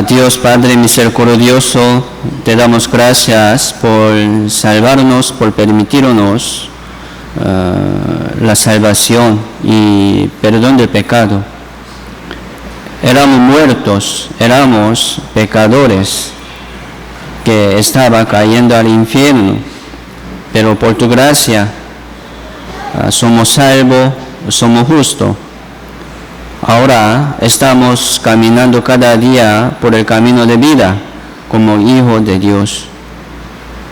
Dios Padre misericordioso, te damos gracias por salvarnos, por permitirnos la salvación y perdón del pecado. Éramos muertos, éramos pecadores que estaban cayendo al infierno, pero por tu gracia somos salvos, somos justos. Ahora estamos caminando cada día por el camino de vida como hijos de Dios.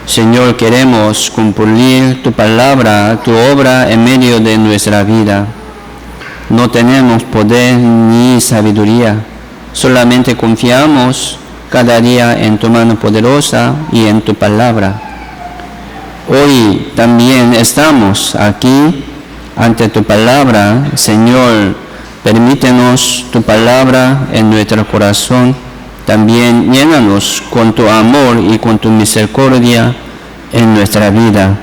Señor, queremos cumplir tu palabra, tu obra en medio de nuestra vida. No tenemos poder ni sabiduría, solamente confiamos cada día en tu mano poderosa y en tu palabra. Hoy también estamos aquí ante tu palabra, Señor. Permítenos tu palabra en nuestro corazón, también llénanos con tu amor y con tu misericordia en nuestra vida,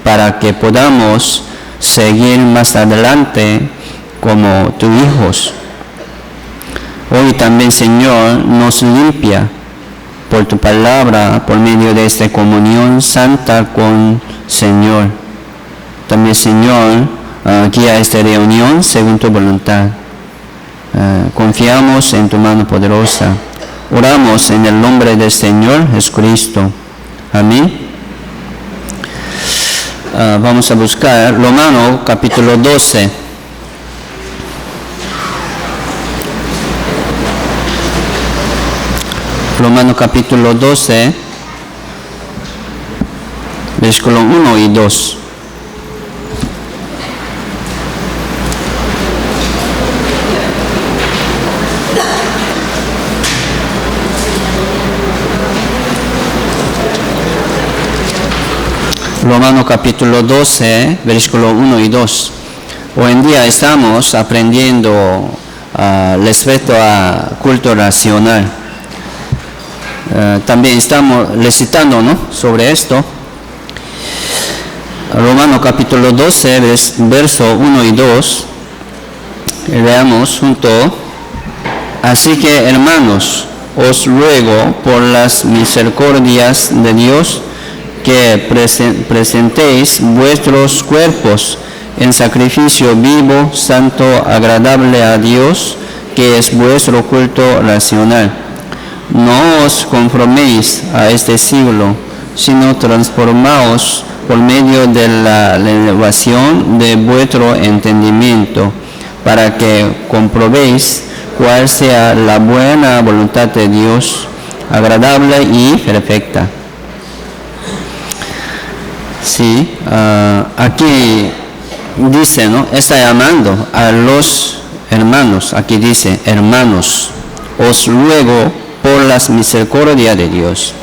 para que podamos seguir más adelante como tus hijos. Hoy también, Señor, nos limpia por tu palabra, por medio de esta comunión santa con Señor. También, Señor, guía esta reunión según tu voluntad. Confiamos en tu mano poderosa. Oramos en el nombre del Señor Jesucristo. Amén. Vamos a buscar Romanos capítulo 12. Romanos capítulo 12, versículo 1 y 2. Romanos capítulo 12, versículo 1 y 2. Hoy en día estamos aprendiendo respecto a culto racional. También estamos recitando, ¿no?, sobre esto. Romanos capítulo 12, verso 1 y 2. Leamos juntos. Así que, hermanos, os ruego por las misericordias de Dios que presentéis vuestros cuerpos en sacrificio vivo, santo, agradable a Dios, que es vuestro culto racional. No os conforméis a este siglo, sino transformaos por medio de la renovación de vuestro entendimiento, para que comprobéis cuál sea la buena voluntad de Dios, agradable y perfecta. Sí, aquí dice, ¿no?, está llamando a los hermanos. Aquí dice, hermanos, os ruego por las misericordias de Dios.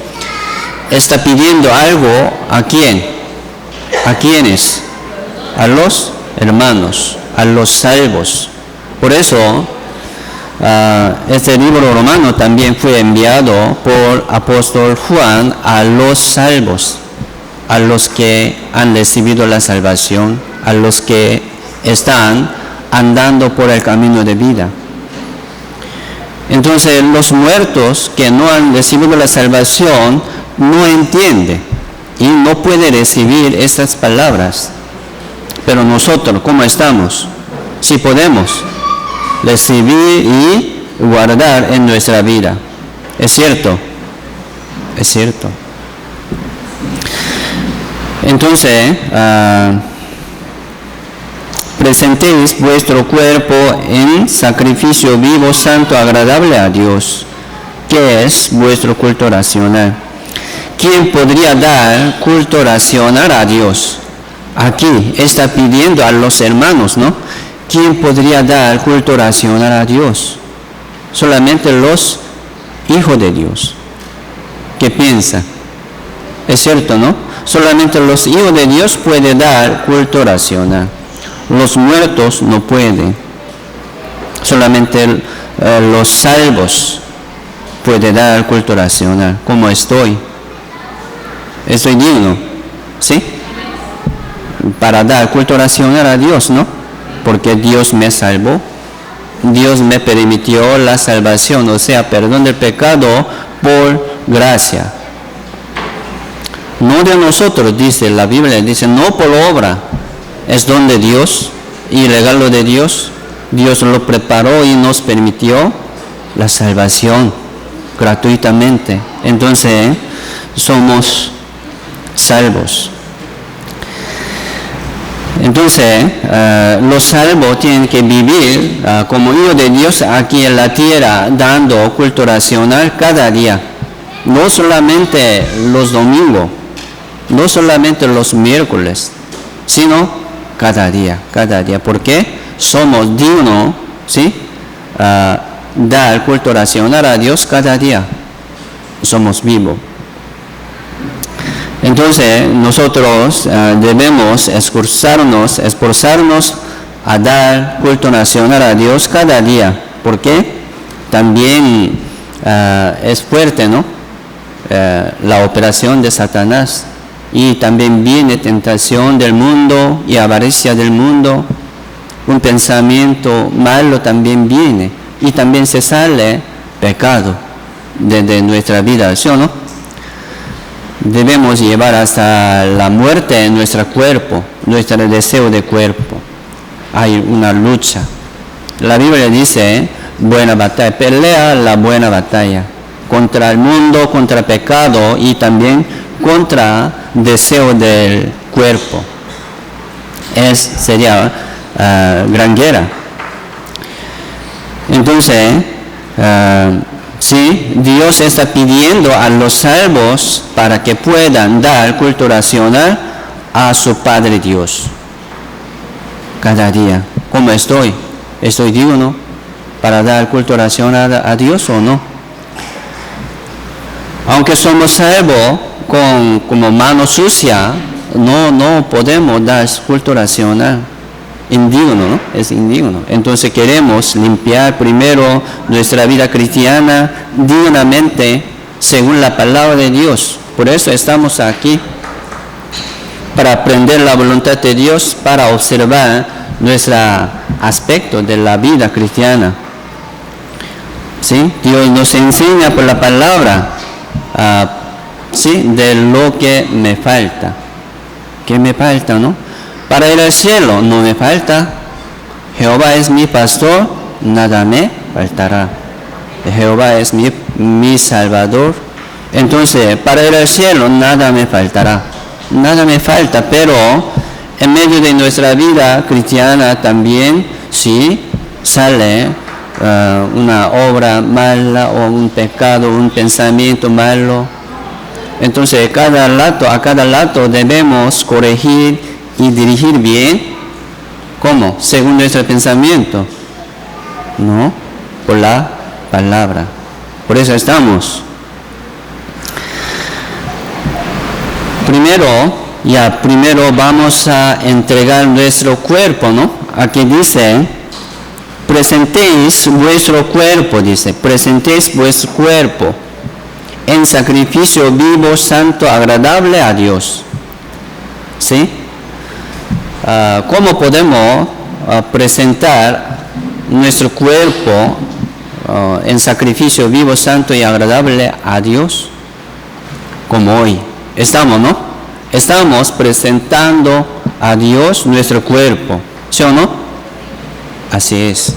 Está pidiendo algo a quién, a quiénes, a los hermanos, a los salvos. Por eso este libro romano también fue enviado por apóstol Juan a los salvos, a los que han recibido la salvación, a los que están andando por el camino de vida. Entonces, los muertos que no han recibido la salvación no entienden y no pueden recibir estas palabras. Pero nosotros, ¿cómo estamos? Sí podemos recibir y guardar en nuestra vida. ¿Es cierto? Es cierto. Entonces, presentéis vuestro cuerpo en sacrificio vivo, santo, agradable a Dios, que es vuestro culto racional. ¿Quién podría dar culto racional a Dios? Aquí está pidiendo a los hermanos, ¿no? ¿Quién podría dar culto racional a Dios? Solamente los hijos de Dios. ¿Qué piensa? Es cierto, ¿no? Solamente los hijos de Dios pueden dar culto racional. Los muertos no pueden. Solamente los salvos pueden dar culto racional. ¿Cómo estoy? Estoy digno, ¿sí? Para dar culto racional a Dios, ¿no? Porque Dios me salvó. Dios me permitió la salvación, o sea, perdón del pecado por gracia. No de nosotros, dice la Biblia, dice, no por obra, es don de Dios y regalo de Dios. Dios lo preparó y nos permitió la salvación gratuitamente. Entonces, somos salvos. Entonces, los salvos tienen que vivir como hijos de Dios aquí en la tierra, dando culto racional cada día. No solamente los domingos, no solamente los miércoles, sino cada día. ¿Por qué? Somos dignos, ¿sí? Dar culto racional a Dios cada día. Somos vivos. Entonces, nosotros debemos esforzarnos a dar culto nacional a Dios cada día. ¿Por qué? También es fuerte, ¿no? La operación de Satanás. Y también viene tentación del mundo y avaricia del mundo. Un pensamiento malo también viene. Y también se sale pecado de nuestra vida, ¿sí o no? Debemos llevar hasta la muerte en nuestro cuerpo, nuestro deseo de cuerpo. Hay una lucha. La Biblia dice, buena batalla, pelea la buena batalla. Contra el mundo, contra el pecado y también contra el deseo del cuerpo. Sería gran guerra. Entonces, sí, Dios está pidiendo a los salvos para que puedan dar culto racional a su Padre Dios. Cada día. ¿Cómo estoy? ¿Estoy digno para dar culto racional a Dios o no? Aunque somos salvos como mano sucia, no podemos dar culto racional. Indigno, ¿no? Es indigno. Entonces queremos limpiar primero nuestra vida cristiana dignamente según la palabra de Dios. Por eso estamos aquí, para aprender la voluntad de Dios, para observar nuestro aspecto de la vida cristiana. ¿Sí? Dios nos enseña por la palabra, ¿sí? De lo que me falta. ¿Qué me falta, no? Para ir al cielo no me falta. Jehová es mi pastor, nada me faltará. Jehová es mi salvador. Entonces, para ir al cielo nada me faltará. Nada me falta, pero en medio de nuestra vida cristiana también, sí, sale una obra mala o un pecado, un pensamiento malo. Entonces, a cada lado debemos corregir y dirigir bien. ¿Cómo? Según nuestro pensamiento. No, por la palabra. Por eso estamos. Primero vamos a entregar nuestro cuerpo, ¿no? Aquí dice, presentéis vuestro cuerpo, dice, presentéis vuestro cuerpo en sacrificio vivo, santo, agradable a Dios. ¿Sí? ¿Cómo podemos presentar nuestro cuerpo en sacrificio vivo, santo y agradable a Dios? Como hoy. Estamos, ¿no? Estamos presentando a Dios nuestro cuerpo. ¿Sí o no? Así es.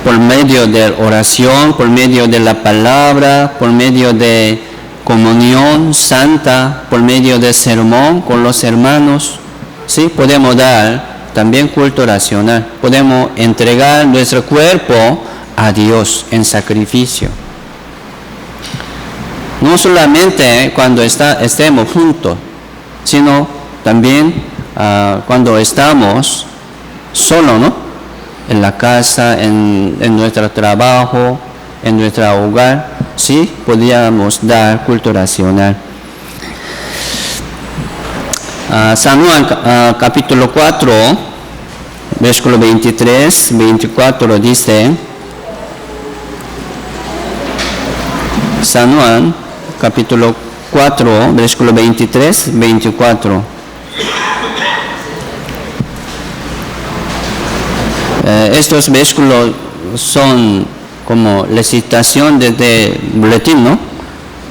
Por medio de oración, por medio de la palabra, por medio de comunión santa, por medio de sermón con los hermanos, ¿sí? Podemos dar también culto racional. Podemos entregar nuestro cuerpo a Dios en sacrificio. No solamente cuando estemos juntos, sino también cuando estamos solos, ¿no? En la casa, en nuestro trabajo, en nuestro hogar, sí, podríamos dar culto racional. San Juan capítulo 4, versículo 23, 24 dice, San Juan capítulo 4, versículo 23, 24. Estos versículos son como recitación de boletín, ¿no?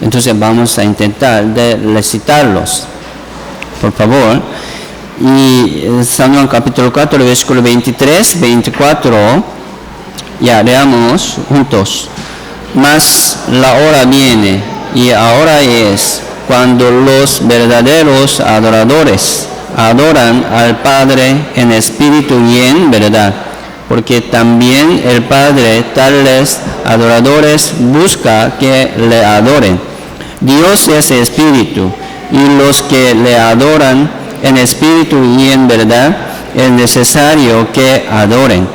Entonces vamos a intentar de recitarlos, por favor. Y San Juan capítulo 4, versículo 23, 24, ya leamos juntos. Mas la hora viene, y ahora es, cuando los verdaderos adoradores adoran al Padre en espíritu y en verdad, porque también el Padre tales adoradores busca que le adoren. Dios es espíritu, y los que le adoran en espíritu y en verdad es necesario que adoren.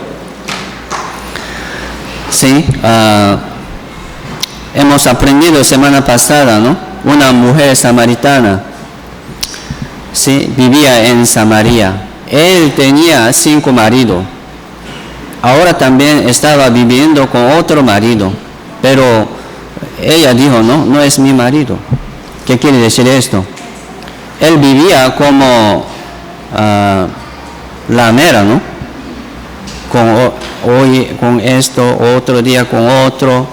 Sí, hemos aprendido semana pasada, ¿no? Una mujer samaritana, sí, vivía en Samaria. Él tenía 5 maridos. Ahora también estaba viviendo con otro marido, pero ella dijo, no es mi marido. ¿Qué quiere decir esto? Él vivía como la mera, ¿no? Hoy con esto, otro día con otro,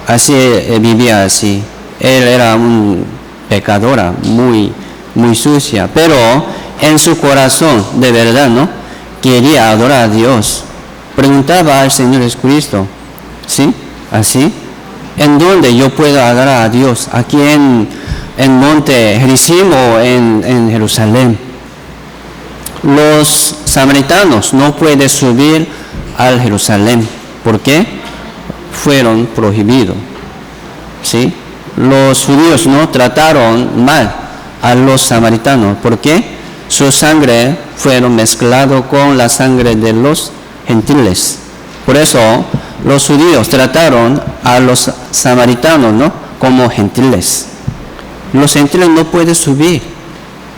así vivía así. Él era un pecadora muy sucia, pero en su corazón, de verdad, ¿no? Quería adorar a Dios. Preguntaba al Señor Jesucristo, ¿sí? Así. ¿En dónde yo puedo adorar a Dios? ¿Aquí en Monte Gerizim o en Jerusalén? Los samaritanos no pueden subir al Jerusalén. ¿Por qué? Fueron prohibidos. ¿Sí? Los judíos no trataron mal a los samaritanos. ¿Por qué? Su sangre fueron mezclado con la sangre de los gentiles. Por eso los judíos trataron a los samaritanos, ¿no? Como gentiles. Los gentiles no pueden subir.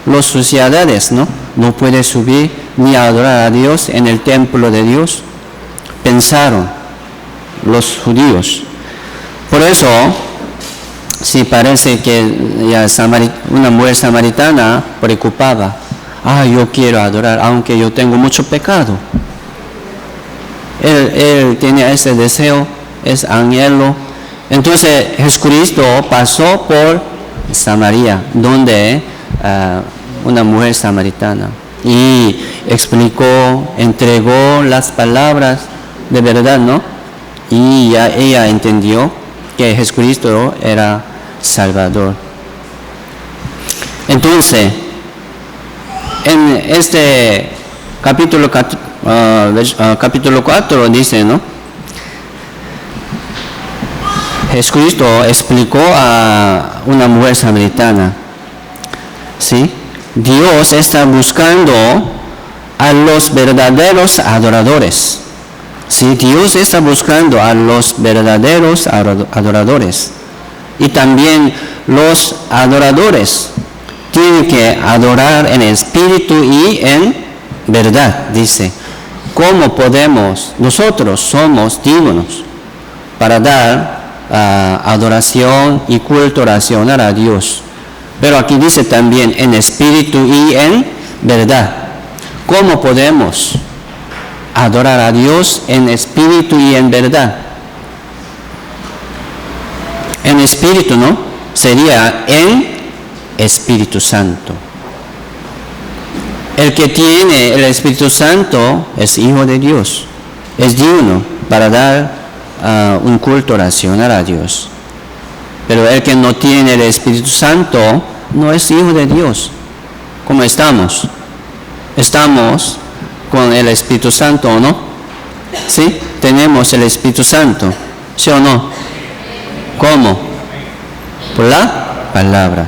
Los sociedades, no pueden subir ni adorar a Dios en el templo de Dios. Pensaron los judíos. Por eso, si parece que ya una mujer samaritana preocupaba, yo quiero adorar, aunque yo tengo mucho pecado. Él tenía ese deseo, es anhelo. Entonces Jesucristo pasó por Samaria, donde una mujer samaritana, y explicó, entregó las palabras de verdad, ¿no? Y ya ella entendió que Jesucristo era Salvador. Entonces, en este capítulo 4 dice, ¿no? Jesucristo explicó a una mujer samaritana, ¿sí? Dios está buscando a los verdaderos adoradores. Sí, Dios está buscando a los verdaderos adoradores. Y también los adoradores tienen que adorar en espíritu y en verdad, dice. ¿Cómo podemos? Nosotros somos dignos para dar adoración y culto racional a Dios. Pero aquí dice también en espíritu y en verdad. ¿Cómo podemos adorar a Dios en espíritu y en verdad? En espíritu, ¿no? Sería en Espíritu Santo. El que tiene el Espíritu Santo es hijo de Dios. Es digno para dar un culto racional a Dios. Pero el que no tiene el Espíritu Santo no es hijo de Dios. ¿Cómo estamos? ¿Estamos con el Espíritu Santo o no? ¿Sí? Tenemos el Espíritu Santo, ¿sí o no? ¿Cómo? Por la palabra.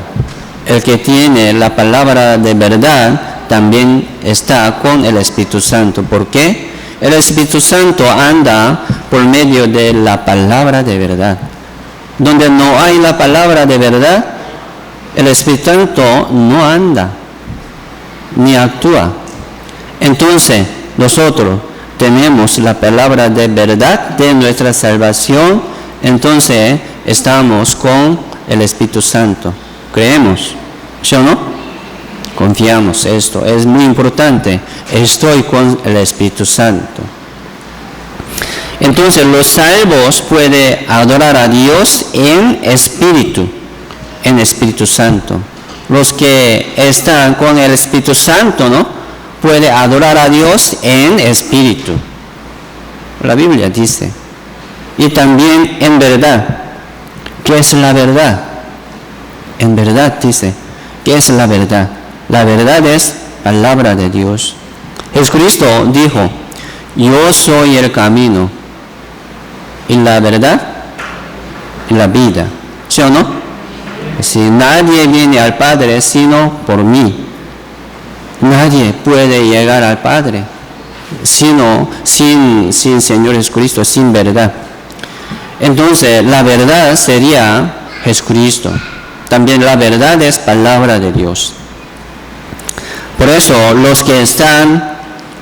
El que tiene la palabra de verdad también está con el Espíritu Santo. ¿Por qué? El Espíritu Santo anda por medio de la palabra de verdad. Donde no hay la palabra de verdad, el Espíritu Santo no anda ni actúa. Entonces, nosotros tenemos la palabra de verdad de nuestra salvación, entonces estamos con el Espíritu Santo. ¿Creemos? ¿Sí o no? Confiamos esto. Es muy importante. Estoy con el Espíritu Santo. Entonces los salvos pueden adorar a Dios en Espíritu Santo. Los que están con el Espíritu Santo, ¿no?, pueden adorar a Dios en Espíritu. La Biblia dice. Y también en verdad. ¿Qué es la verdad? En verdad dice. ¿Qué es la verdad? La verdad es palabra de Dios. Jesucristo dijo: yo soy el camino y la verdad y la vida. ¿Sí o no? Si nadie viene al Padre sino por mí. Nadie puede llegar al Padre sino sin Señor Jesucristo, sin verdad. Entonces la verdad sería Jesucristo. También la verdad es palabra de Dios. Por eso los que están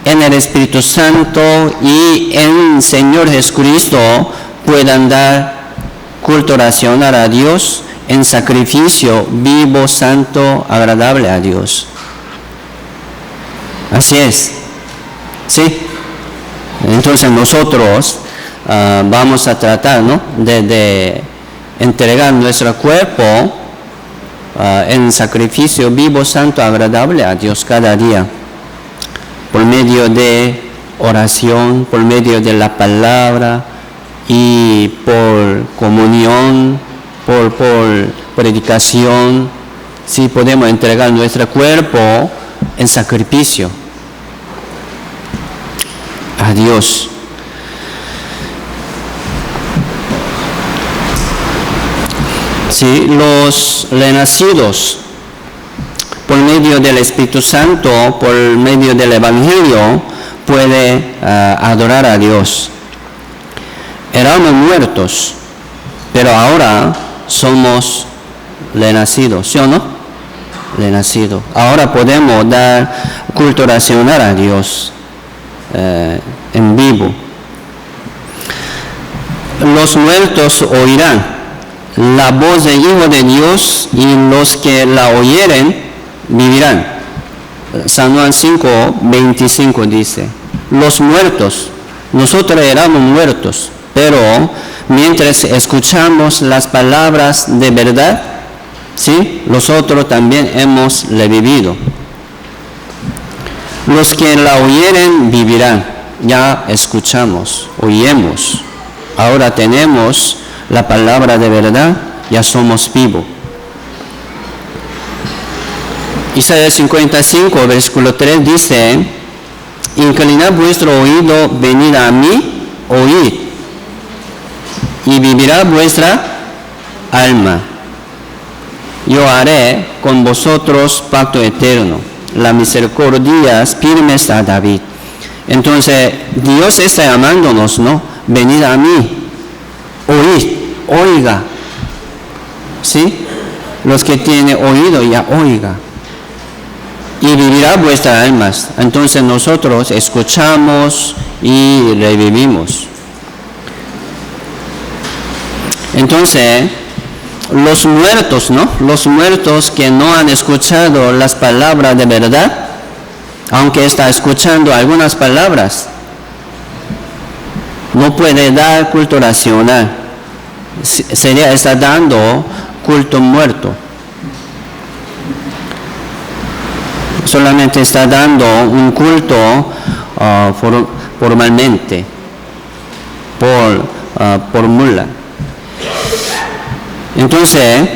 en el Espíritu Santo y en Señor Jesucristo puedan dar culto racional a Dios en sacrificio vivo, santo, agradable a Dios. Así es. ¿Sí? Entonces nosotros vamos a tratar, ¿no?, de entregar nuestro cuerpo en sacrificio vivo, santo, agradable a Dios cada día, por medio de oración, por medio de la palabra y por comunión, por predicación. Sí, podemos entregar nuestro cuerpo en sacrificio a Dios. Sí, los renacidos por medio del Espíritu Santo, por medio del Evangelio, puede adorar a Dios. Éramos muertos, pero ahora somos renacidos, ¿sí o no? Renacidos. Ahora podemos dar culto racional a Dios en vivo. Los muertos oirán la voz del Hijo de Dios y los que la oyeren vivirán. San Juan 5:25 dice: los muertos, nosotros éramos muertos, pero mientras escuchamos las palabras de verdad, ¿sí?, nosotros también hemos revivido. Los que la oyeren vivirán. Ya escuchamos, oímos. Ahora tenemos la palabra de verdad, ya somos vivos. Isaías 55, versículo 3 dice: inclinad vuestro oído, venid a mí, oíd, y vivirá vuestra alma. Yo haré con vosotros pacto eterno, la misericordia firmes a David. Entonces Dios está llamándonos, ¿no? Venid a mí, oíd, oiga. ¿Sí? Los que tienen oído ya oiga. Y vivirá vuestras almas. Entonces nosotros escuchamos y revivimos. Entonces los muertos, ¿no? Los muertos que no han escuchado las palabras de verdad, aunque está escuchando algunas palabras, no puede dar culto racional. Sería estar dando culto muerto. Solamente está dando un culto formalmente, por mula. Entonces,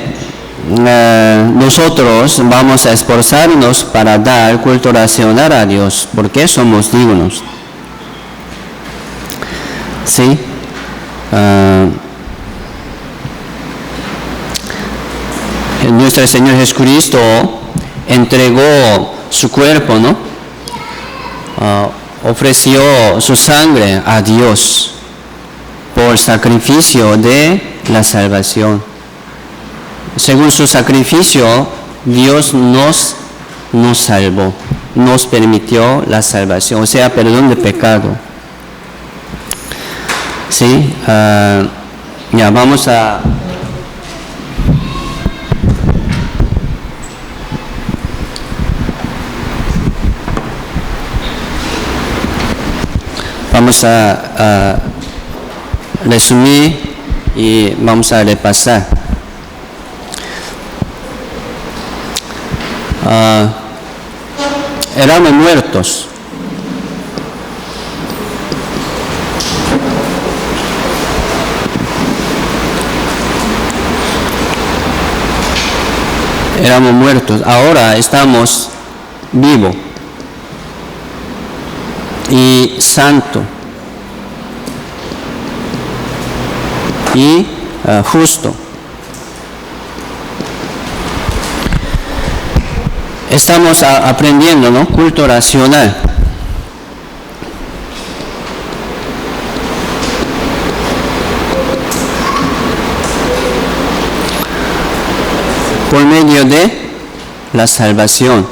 nosotros vamos a esforzarnos para dar culto racional a Dios, porque somos dignos. ¿Sí? Nuestro Señor Jesucristo entregó su cuerpo, ¿no? Ofreció su sangre a Dios por sacrificio de la salvación. Según su sacrificio, Dios nos salvó, nos permitió la salvación, o sea, perdón de pecado. ¿Sí? Ya vamos a resumir y vamos a repasar. Éramos muertos. Éramos muertos, ahora estamos vivos y santo y justo. Estamos aprendiendo, ¿no? Culto racional. Por medio de la salvación.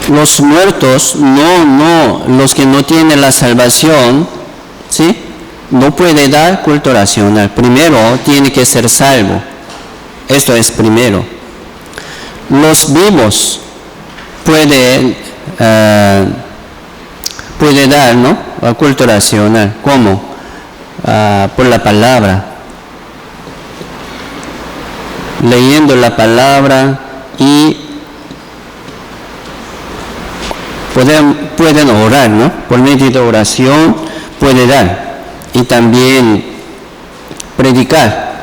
Los muertos, los que no tienen la salvación, ¿sí? No puede dar culto racional. Primero tiene que ser salvo. Esto es primero. Los vivos puede dar, ¿no? Culto racional. ¿Cómo? Por la palabra. Leyendo la palabra y pueden orar, ¿no? Por medio de oración puede dar. Y también predicar.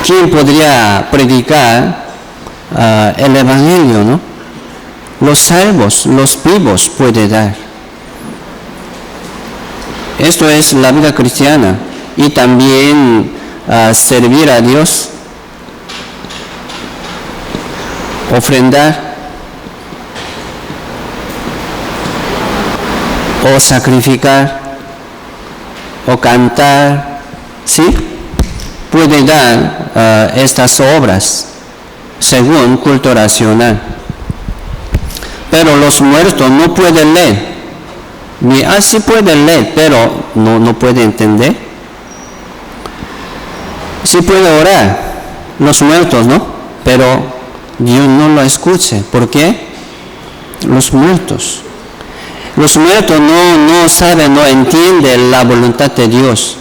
¿Quién podría predicar el Evangelio, no? Los salvos, los vivos puede dar. Esto es la vida cristiana. Y también servir a Dios, ofrendar o sacrificar o cantar, ¿sí? Puede dar estas obras según culto racional. Pero los muertos no pueden leer. Sí pueden leer, pero no pueden entender. Sí puede orar, los muertos, ¿no? Pero Dios no lo escucha. ¿Por qué? Los muertos no saben, no entienden la voluntad de Dios.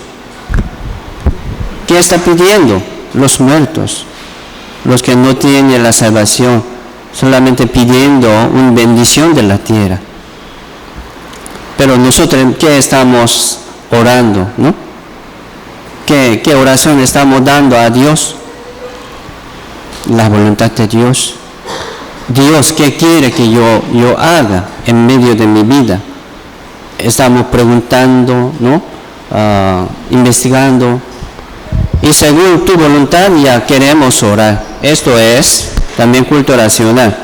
¿Qué está pidiendo? Los muertos, los que no tienen la salvación, solamente pidiendo una bendición de la tierra. Pero nosotros, ¿qué estamos orando, no? ¿Qué oración estamos dando a Dios? La voluntad de Dios. Dios, ¿qué quiere que yo haga en medio de mi vida? Estamos preguntando, ¿no? Investigando. Y según tu voluntad ya queremos orar. Esto es también culto racional.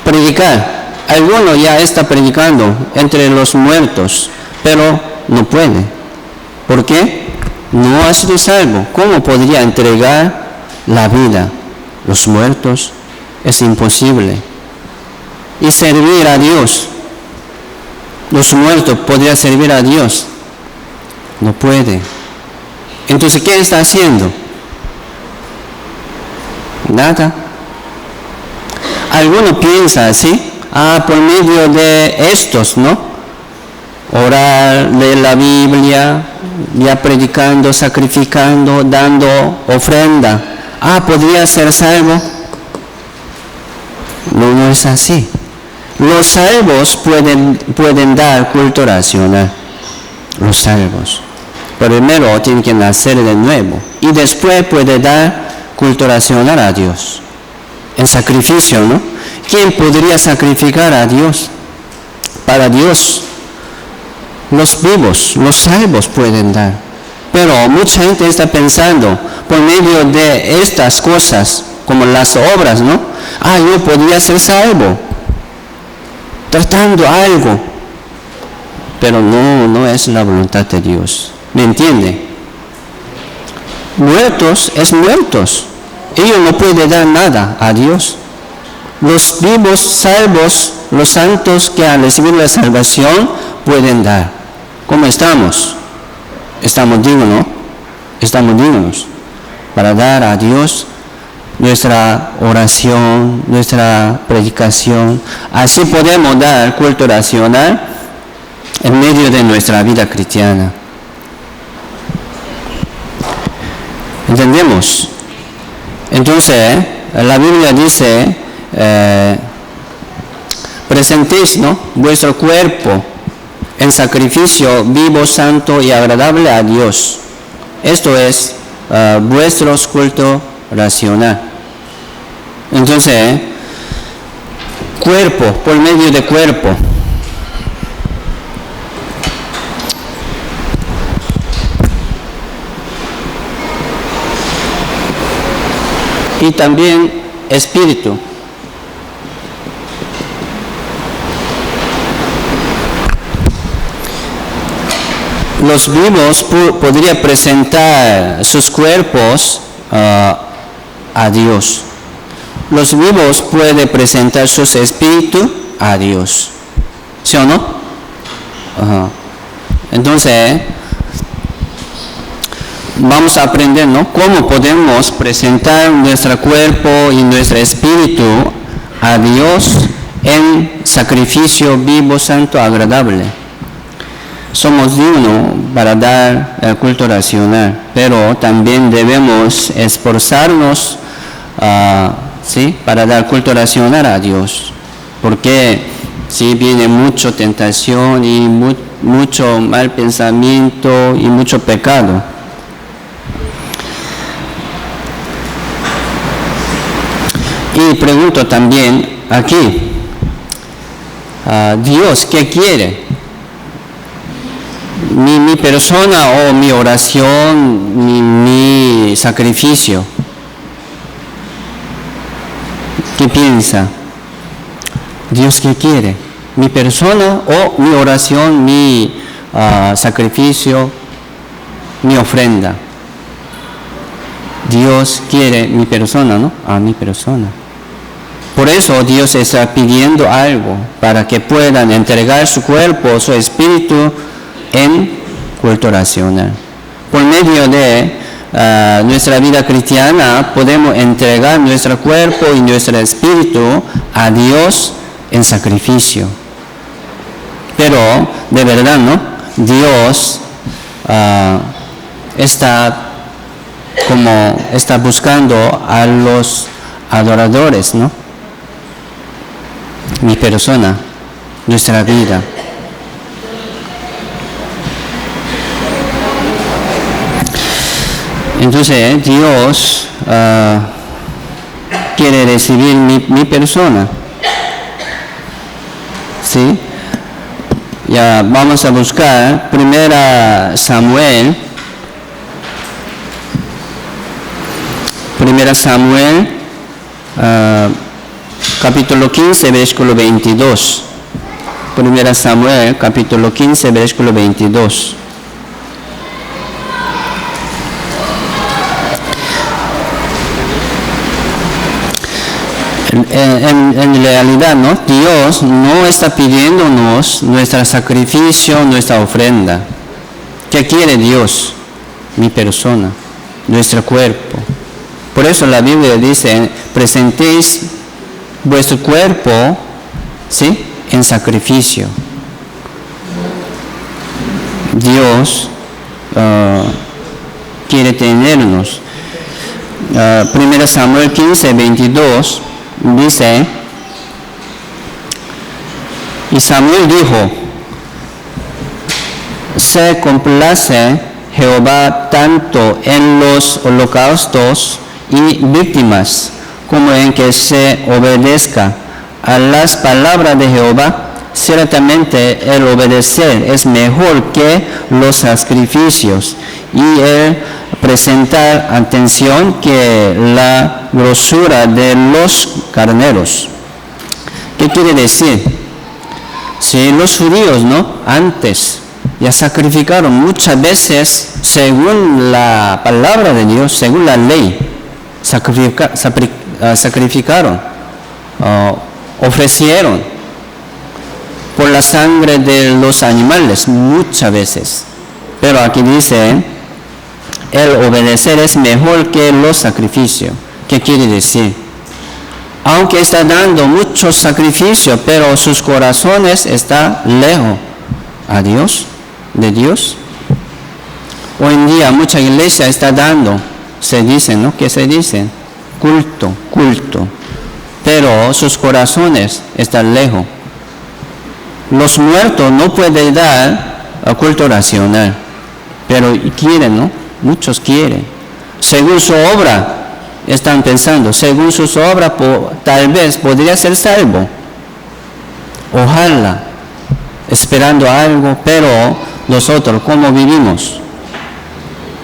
Predicar. Alguno ya está predicando entre los muertos, pero no puede. ¿Por qué? No ha sido salvo. ¿Cómo podría entregar la vida? Los muertos. Es imposible. Y servir a Dios. Los muertos podrían servir a Dios. No puede. Entonces, ¿qué está haciendo? Nada. Alguno piensa así. Por medio de estos, ¿no? Orar, leer la Biblia, ya predicando, sacrificando, dando ofrenda. ¿Podría ser salvo? No es así. Los salvos pueden dar culto racional. Los salvos. Primero tienen que nacer de nuevo. Y después puede dar culto racional a Dios. En sacrificio, ¿no? ¿Quién podría sacrificar a Dios? Para Dios. Los vivos, los salvos pueden dar. Pero mucha gente está pensando, por medio de estas cosas, como las obras, ¿no? Yo podría ser salvo. Tratando algo. Pero no es la voluntad de Dios. ¿Me entiende? Muertos es muertos. Ellos no pueden dar nada a Dios. Los vivos, salvos, los santos que han recibido la salvación pueden dar. ¿Cómo estamos? Estamos dignos, ¿no? Estamos dignos para dar a Dios nuestra oración, nuestra predicación. Así podemos dar culto racional en medio de nuestra vida cristiana. ¿Entendemos? Entonces, la Biblia dice, presentéis, ¿no?, vuestro cuerpo en sacrificio vivo, santo y agradable a Dios. Esto es vuestro culto racional. Entonces, cuerpo, por medio de cuerpo. Y también espíritu. Los vivos podrían presentar sus cuerpos a Dios. Los vivos pueden presentar sus espíritus a Dios. ¿Sí o no? Ajá. Entonces, vamos a aprender, ¿no?, cómo podemos presentar nuestro cuerpo y nuestro espíritu a Dios en sacrificio vivo, santo, agradable. Somos dignos para dar el culto racional, pero también debemos esforzarnos ¿sí?, para dar culto racional a Dios, porque sí viene mucha tentación y mucho mal pensamiento y mucho pecado. Y pregunto también aquí, Dios, ¿qué quiere? Mi persona o mi oración, mi sacrificio. ¿Qué piensa? Dios, ¿qué quiere? ¿Mi persona o mi oración, mi sacrificio, mi ofrenda? Dios quiere mi persona, ¿no? A mi persona. Por eso Dios está pidiendo algo, para que puedan entregar su cuerpo, su espíritu, en culto racional. Por medio de nuestra vida cristiana podemos entregar nuestro cuerpo y nuestro espíritu a Dios en sacrificio. Pero de verdad, ¿no?, Dios está buscando a los adoradores, ¿no? Mi persona, nuestra vida. Entonces Dios quiere recibir mi persona. ¿Sí? Ya vamos a buscar 1 Samuel. 1 Samuel, capítulo 15, versículo 22. 1 Samuel, capítulo 15, versículo 22. En realidad, ¿no?, Dios no está pidiéndonos nuestro sacrificio, nuestra ofrenda. ¿Qué quiere Dios? Mi persona, nuestro cuerpo. Por eso la Biblia dice, presentéis vuestro cuerpo, ¿sí?, en sacrificio. Dios quiere tenernos. 1 Samuel 15, 22 dice, y Samuel dijo, se complace Jehová tanto en los holocaustos y víctimas como en que se obedezca a las palabras de Jehová. Ciertamente el obedecer es mejor que los sacrificios y el presentar atención que la grosura de los carneros. ¿Qué quiere decir? Si los judíos, ¿no?, antes ya sacrificaron muchas veces según la palabra de Dios, según la ley, sacrificaron, ofrecieron por la sangre de los animales muchas veces. Pero aquí dice, el obedecer es mejor que los sacrificios. ¿Qué quiere decir? Aunque está dando muchos sacrificios, pero sus corazones están lejos a Dios, de Dios. Hoy en día mucha iglesia está dando, se dice, ¿no? ¿Qué se dice? Culto. Pero sus corazones están lejos. Los muertos no pueden dar culto racional, pero quieren, ¿no? Muchos quieren. Según su obra, están pensando, según sus obras, tal vez podría ser salvo. Ojalá, esperando algo, pero nosotros, ¿cómo vivimos?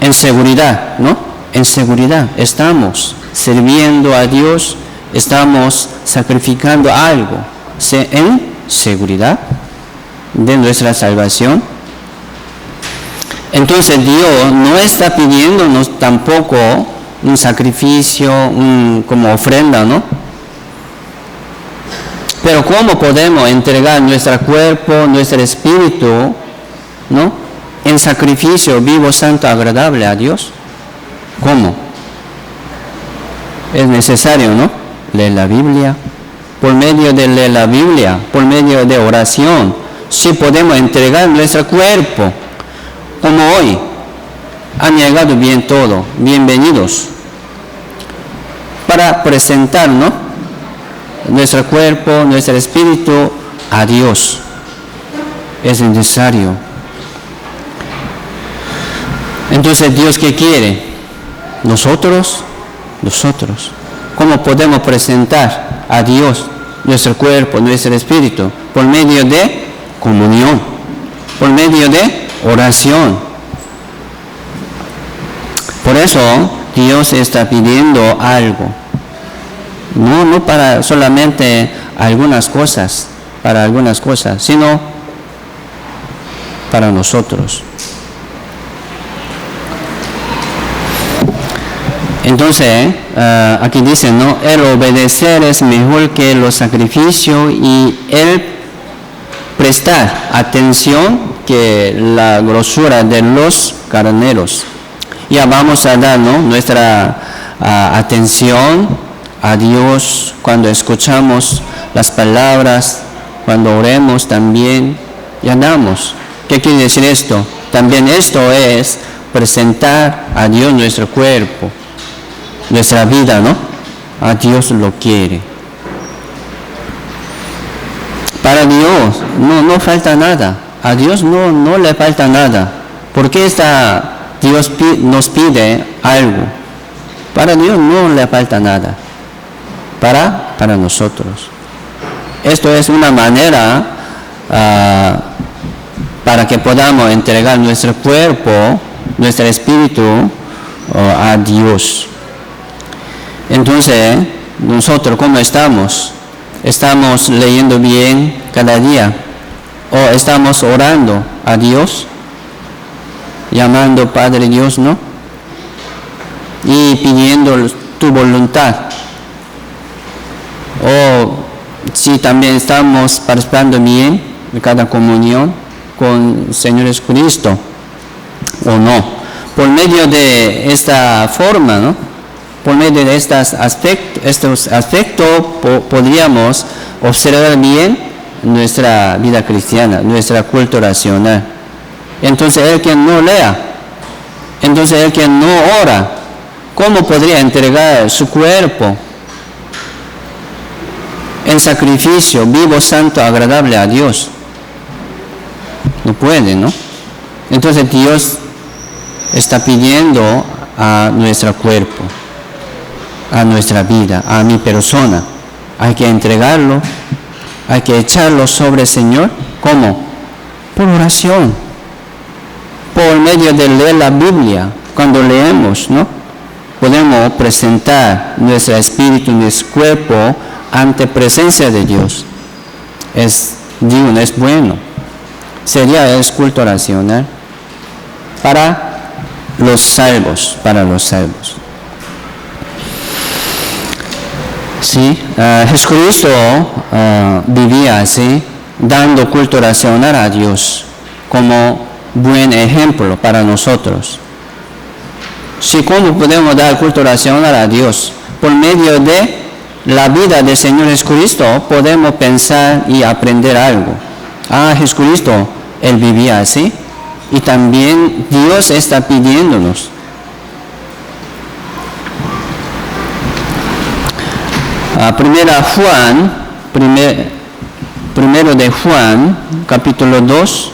En seguridad, ¿no? En seguridad. Estamos sirviendo a Dios, estamos sacrificando algo en seguridad de nuestra salvación. Entonces Dios no está pidiéndonos tampoco un sacrificio, como ofrenda, ¿no? Pero ¿cómo podemos entregar nuestro cuerpo, nuestro espíritu, ¿no? En sacrificio vivo, santo, agradable a Dios? ¿Cómo? Es necesario, ¿no? Leer la Biblia. Por medio de leer la Biblia, por medio de oración, sí podemos entregar nuestro cuerpo. Como hoy, han llegado bien todo, bienvenidos, para presentar, ¿no? Nuestro cuerpo, nuestro espíritu a Dios. Es necesario. Entonces, ¿Dios qué quiere? Nosotros. ¿Cómo podemos presentar a Dios nuestro cuerpo, nuestro espíritu? Por medio de comunión, por medio de oración. Por eso Dios está pidiendo algo. No para solamente algunas cosas, sino para nosotros. Entonces, aquí dice, ¿no? El obedecer es mejor que los sacrificios y el prestar atención que la grosura de los carneros. Ya vamos a dar, ¿no? Nuestra atención a Dios cuando escuchamos las palabras, cuando oremos también, ya damos. ¿Qué quiere decir esto? También esto es presentar a Dios nuestro cuerpo, nuestra vida, ¿no? A Dios lo quiere. Para Dios no falta nada. A Dios no le falta nada. ¿Por qué Dios nos pide algo? Para Dios no le falta nada. Para nosotros. Esto es una manera para que podamos entregar nuestro cuerpo, nuestro espíritu a Dios. Entonces, nosotros, ¿cómo estamos? ¿Estamos leyendo bien cada día? ¿O estamos orando a Dios? Llamando Padre Dios, ¿no? Y pidiendo tu voluntad. O si también estamos participando bien en cada comunión con el Señor Jesucristo, o no. Por medio de esta forma, ¿no? Por medio de estos aspectos podríamos observar bien nuestra vida cristiana, nuestra cultura racional. Entonces el que no lea, entonces el que no ora, ¿cómo podría entregar su cuerpo en sacrificio vivo, santo, agradable a Dios? No puede, ¿no? Entonces Dios está pidiendo a nuestro cuerpo, a nuestra vida, a mi persona. Hay que entregarlo, hay que echarlo sobre el Señor. ¿Cómo? Por oración, por medio de leer la Biblia. Cuando leemos, ¿no? Podemos presentar nuestro espíritu, nuestro cuerpo ante presencia de Dios. Es digno, es bueno. Sería el culto racional para los salvos, Sí, Jesucristo vivía así, dando culto racional a Dios como buen ejemplo para nosotros. Sí, ¿cómo podemos dar culto racional a Dios? por medio de la vida del Señor Jesucristo, podemos pensar y aprender algo. Jesucristo, Él vivía así. Y también Dios está pidiéndonos. Primero de Juan, capítulo 2.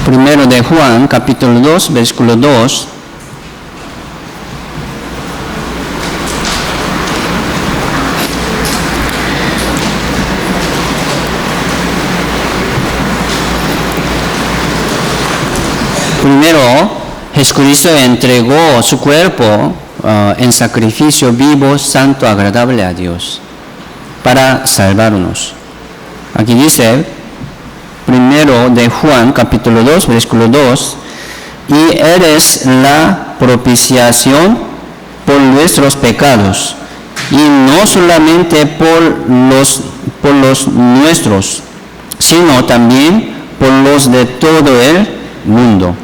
Primero de Juan, capítulo 2, versículo 2. Primero, Jesucristo entregó su cuerpo en sacrificio vivo, santo, agradable a Dios, para salvarnos. Aquí dice, primero de Juan, capítulo 2, versículo 2, y eres la propiciación por nuestros pecados, y no solamente por los nuestros, sino también por los de todo el mundo.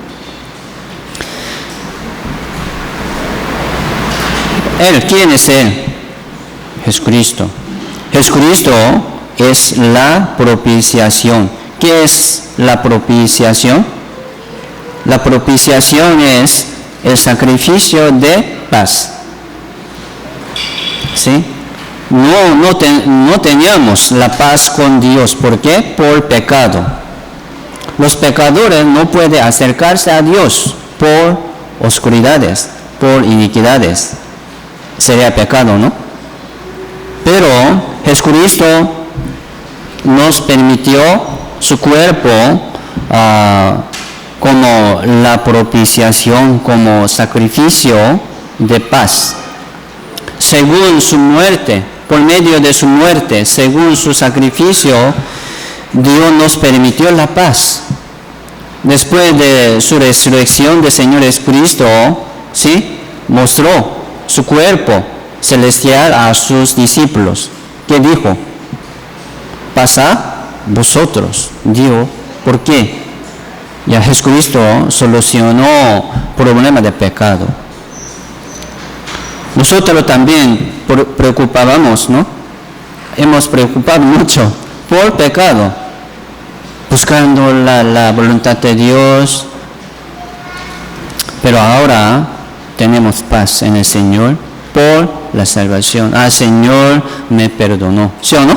¿Quién es Él? Jesucristo. Jesucristo es la propiciación. ¿Qué es la propiciación? La propiciación es el sacrificio de paz. ¿Sí? No teníamos la paz con Dios. ¿Por qué? Por pecado. Los pecadores no pueden acercarse a Dios por oscuridades, por iniquidades. Sería pecado, ¿no? Pero Jesucristo nos permitió su cuerpo como la propiciación, como sacrificio de paz. Según su muerte, por medio de su muerte, según su sacrificio, Dios nos permitió la paz. Después de su resurrección del Señor Jesucristo, ¿sí?, mostró su cuerpo celestial a sus discípulos. ¿Qué dijo? Pasad vosotros. Dijo, ¿por qué? Ya Jesucristo solucionó problemas de pecado. Nosotros también preocupábamos, ¿no? Hemos preocupado mucho por pecado, buscando la voluntad de Dios. Pero ahora tenemos paz en el Señor por la salvación. Señor me perdonó. ¿Sí o no?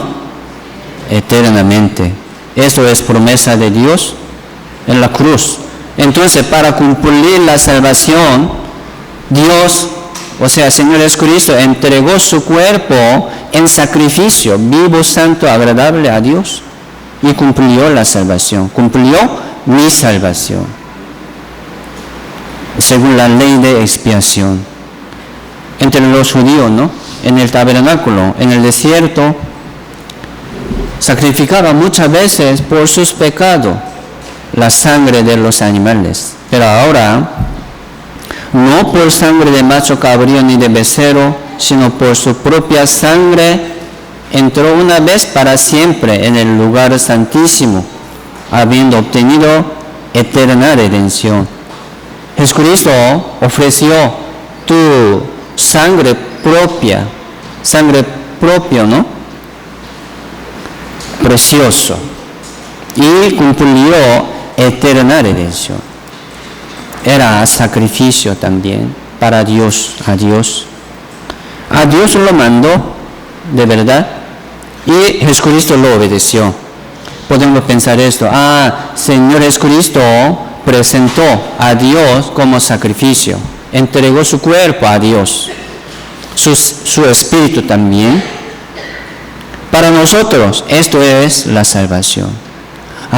Eternamente. Esto es promesa de Dios en la cruz. Entonces, para cumplir la salvación, Dios, o sea, el Señor Jesucristo, entregó su cuerpo en sacrificio vivo, santo, agradable a Dios, y cumplió la salvación. Cumplió mi salvación, según la ley de expiación. Entre los judíos, ¿no?, en el tabernáculo, en el desierto, sacrificaba muchas veces por sus pecados la sangre de los animales. Pero ahora, no por sangre de macho cabrío ni de becerro, sino por su propia sangre, entró una vez para siempre en el lugar santísimo, habiendo obtenido eterna redención. Jesucristo ofreció tu sangre propia, ¿no?, precioso, y cumplió eterna redención. Era sacrificio también para Dios, a Dios. A Dios lo mandó de verdad y Jesucristo lo obedeció. Podemos pensar esto: Señor Jesucristo presentó a Dios como sacrificio, entregó su cuerpo a Dios, su espíritu también. Para nosotros esto es la salvación.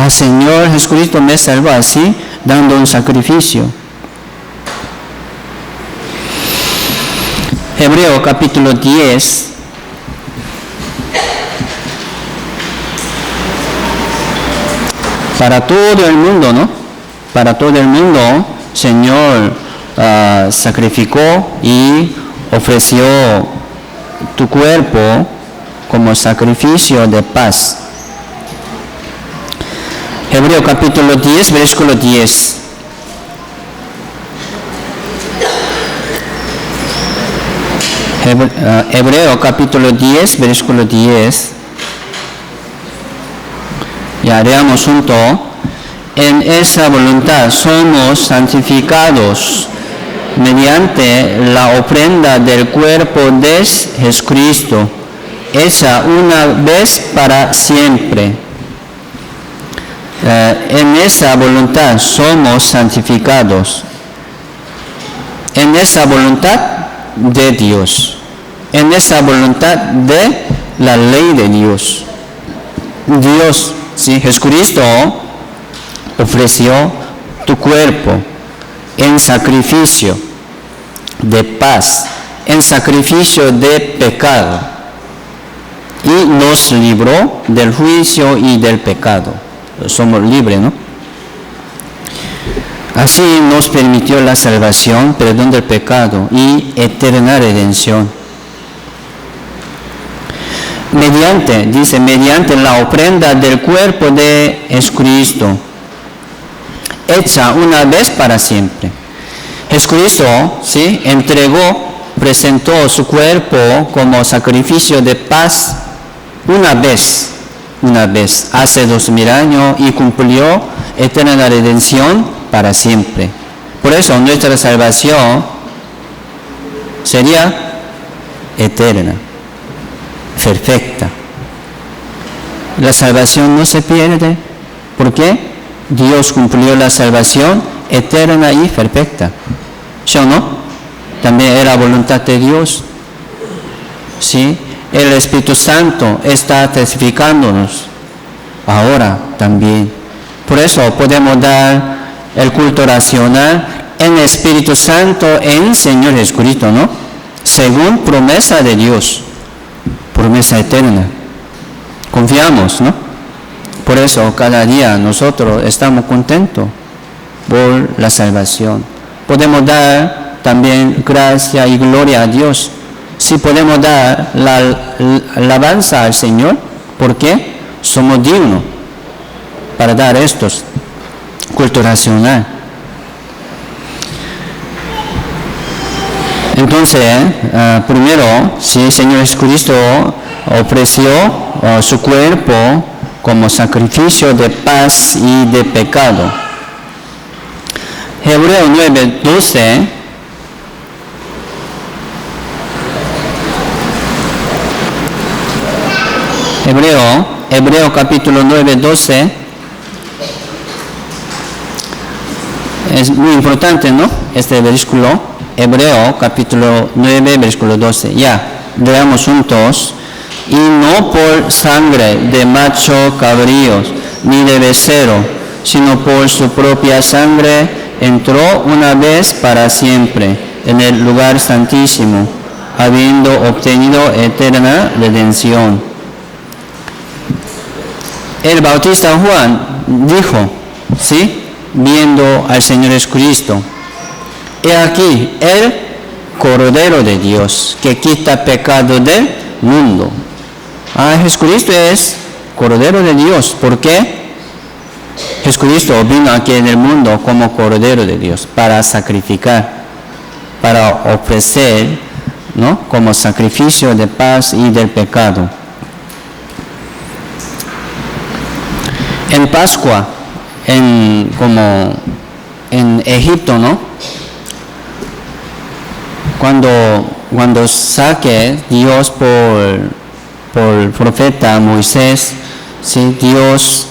Señor Jesucristo me salvó así, dando un sacrificio. Hebreo capítulo 10. Para todo el mundo, ¿no? Para todo el mundo, Señor sacrificó y ofreció tu cuerpo como sacrificio de paz. Hebreo capítulo 10, versículo 10. Hebreo capítulo 10, versículo 10. Ya leamos junto. En esa voluntad somos santificados mediante la ofrenda del cuerpo de Jesucristo, hecha una vez para siempre. En esa voluntad somos santificados. En esa voluntad de Dios. En esa voluntad de la ley de Dios. Dios, ¿sí? Jesucristo ofreció tu cuerpo en sacrificio de paz, en sacrificio de pecado, y nos libró del juicio y del pecado. Somos libres, ¿no? Así nos permitió la salvación, perdón del pecado y eterna redención. Mediante la ofrenda del cuerpo de Jesucristo, hecha una vez para siempre. Jesucristo, ¿sí?, presentó su cuerpo como sacrificio de paz una vez, hace 2000 años, y cumplió eterna redención para siempre. Por eso nuestra salvación sería eterna, perfecta. La salvación no se pierde. ¿Por qué? Dios cumplió la salvación eterna y perfecta. ¿Sí o no? También era voluntad de Dios. ¿Sí? El Espíritu Santo está testificándonos ahora también. Por eso podemos dar el culto racional en el Espíritu Santo, en Señor Jesucristo, ¿no? Según promesa de Dios, promesa eterna. Confiamos, ¿no? Por eso cada día nosotros estamos contentos por la salvación. Podemos dar también gracia y gloria a Dios. Si podemos dar la alabanza al Señor, ¿por qué? Somos dignos para dar estos culto racional. Entonces, primero, si el Señor Jesucristo ofreció su cuerpo como sacrificio de paz y de pecado. Hebreo 9:12. Hebreo capítulo 9:12. Es muy importante, ¿no? Este versículo. Hebreo capítulo 9, versículo 12. Ya, leamos juntos. Y no por sangre de macho cabríos, ni de becerro, sino por su propia sangre entró una vez para siempre en el lugar santísimo, habiendo obtenido eterna redención. El Bautista Juan dijo, ¿sí?, viendo al Señor Jesucristo: he aquí el Cordero de Dios que quita pecado del mundo. Jesucristo es Cordero de Dios. ¿Por qué? Jesucristo vino aquí en el mundo como Cordero de Dios para sacrificar, para ofrecer, ¿no?, como sacrificio de paz y del pecado. En Pascua, como en Egipto, ¿no?, cuando saque Dios por el profeta Moisés, ¿sí?, Dios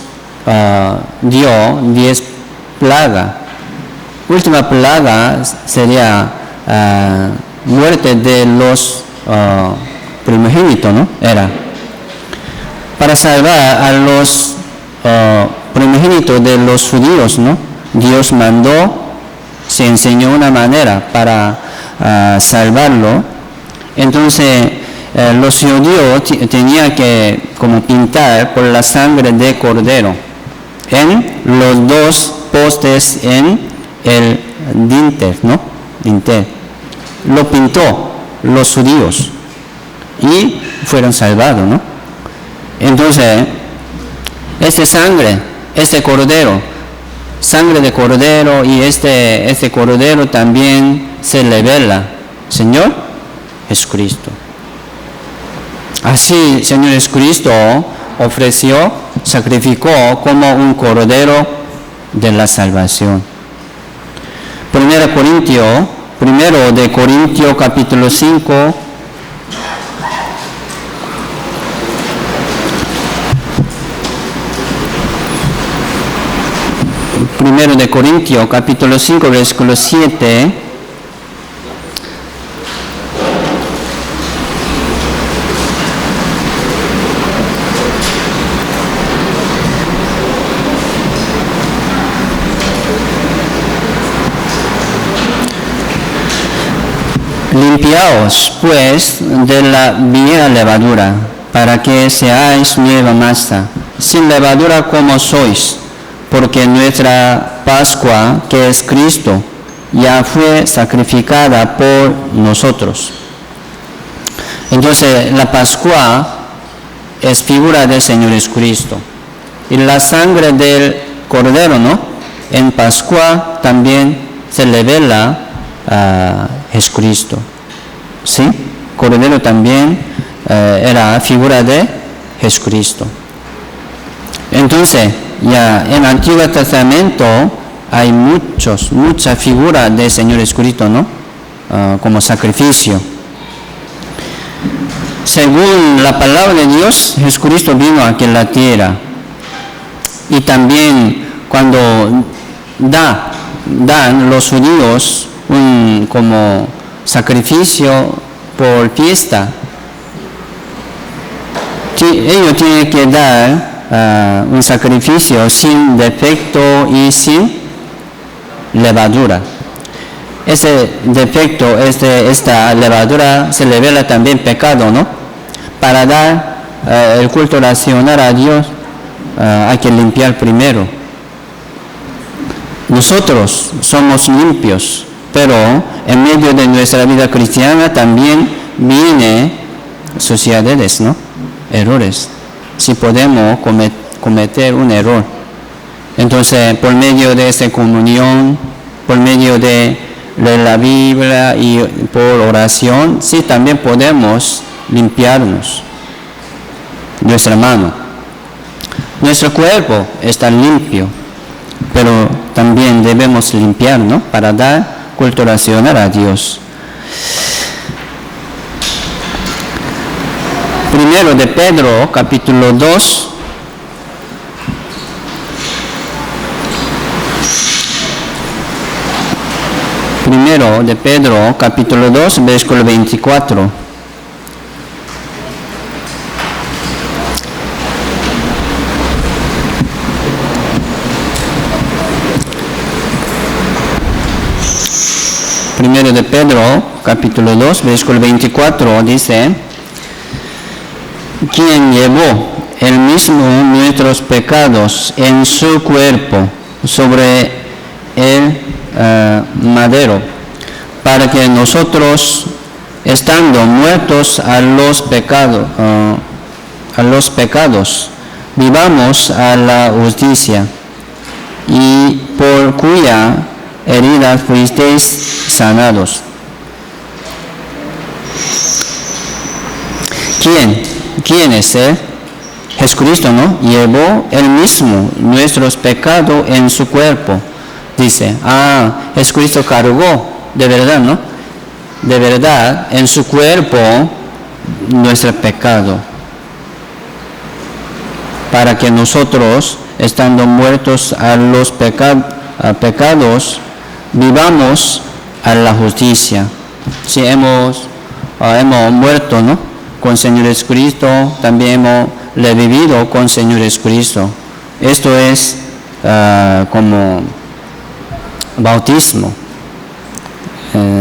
dio 10 plagas. Última plaga sería muerte de los primogénitos, ¿no? Era para salvar a los primogénitos de los judíos, ¿no? Dios mandó, se enseñó una manera para salvarlo. Entonces los judíos tenían que como pintar por la sangre de cordero en los dos postes en el dintel, ¿no? Dintel. Lo pintó los judíos y fueron salvados, ¿no? Entonces, esta sangre este cordero, sangre de cordero, y este cordero también se revela, Señor Jesucristo. Así, Señor Jesucristo ofreció, sacrificó como un cordero de la salvación. Primero de Corintios capítulo 5. Primero de Corintios capítulo 5, versículo 7. Limpiaos, pues, de la vieja levadura, para que seáis nueva masa, sin levadura como sois, porque nuestra Pascua, que es Cristo, ya fue sacrificada por nosotros. Entonces, la Pascua es figura del Señor Jesucristo. Y la sangre del Cordero, ¿no? En Pascua también se revela a Jesucristo. ¿Sí? Cordero también era figura de Jesucristo. Entonces, ya en el Antiguo Testamento hay muchas figuras del Señor Jesucristo, ¿no? Como sacrificio. Según la palabra de Dios, Jesucristo vino aquí en la tierra. Y también cuando dan los judíos como sacrificio por fiesta, ellos tienen que dar un sacrificio sin defecto y sin levadura. Ese defecto, esta levadura se revela también pecado, ¿no? Para dar el culto racional a Dios hay que limpiar primero. Nosotros somos limpios, pero en medio de nuestra vida cristiana también viene suciedades, ¿no? Errores. Si podemos cometer un error. Entonces, por medio de esta comunión, por medio de la Biblia y por oración, sí también podemos limpiarnos nuestra mano. Nuestro cuerpo está limpio, pero también debemos limpiar, ¿no? Para dar culto racional a Dios. Primero de Pedro, capítulo 2. Primero de Pedro, capítulo 2, versículo 24. Primero de Pedro, capítulo 2, versículo 24, dice: quien llevó él mismo nuestros pecados en su cuerpo sobre el madero, para que nosotros, estando muertos a los pecados, vivamos a la justicia, y por cuya herida fuisteis sanados. ¿Quién es él? Jesucristo, ¿no? Llevó él mismo nuestros pecados en su cuerpo. Dice, Jesucristo cargó, de verdad, ¿no? De verdad, en su cuerpo nuestro pecado, para que nosotros, estando muertos a los pecados, vivamos a la justicia. Si hemos muerto, ¿no? Con Señor Jesucristo, también hemos revivido con Señor Jesucristo. Esto es como bautismo.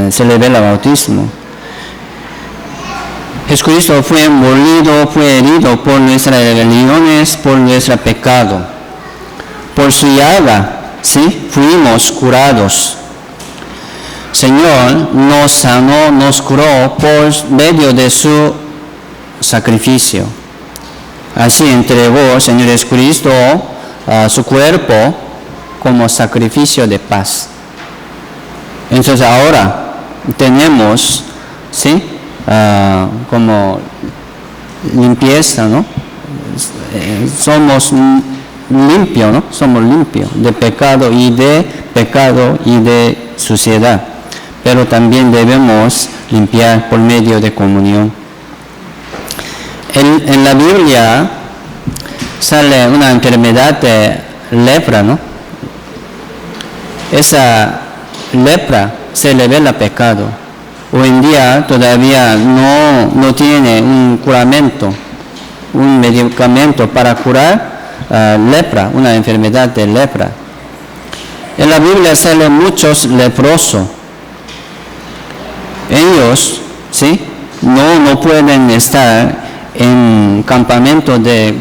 Se revela bautismo. Jesucristo fue molido, fue herido por nuestras rebeliones, por nuestro pecado. Por su llaga, ¿sí? Fuimos curados. Señor nos sanó, nos curó por medio de su sacrificio. Así entregó Señor Jesucristo su cuerpo como sacrificio de paz. Entonces ahora tenemos, ¿sí? Como limpieza, ¿no? Somos limpios, ¿no? Somos limpios de pecado y de suciedad. Pero también debemos limpiar por medio de comunión. En la Biblia sale una enfermedad de lepra, ¿no? Esa lepra se revela pecado. Hoy en día todavía no tiene un curamento, un medicamento para curar lepra, una enfermedad de lepra. En la Biblia salen muchos leprosos. Ellos, ¿sí? No pueden estar en campamento de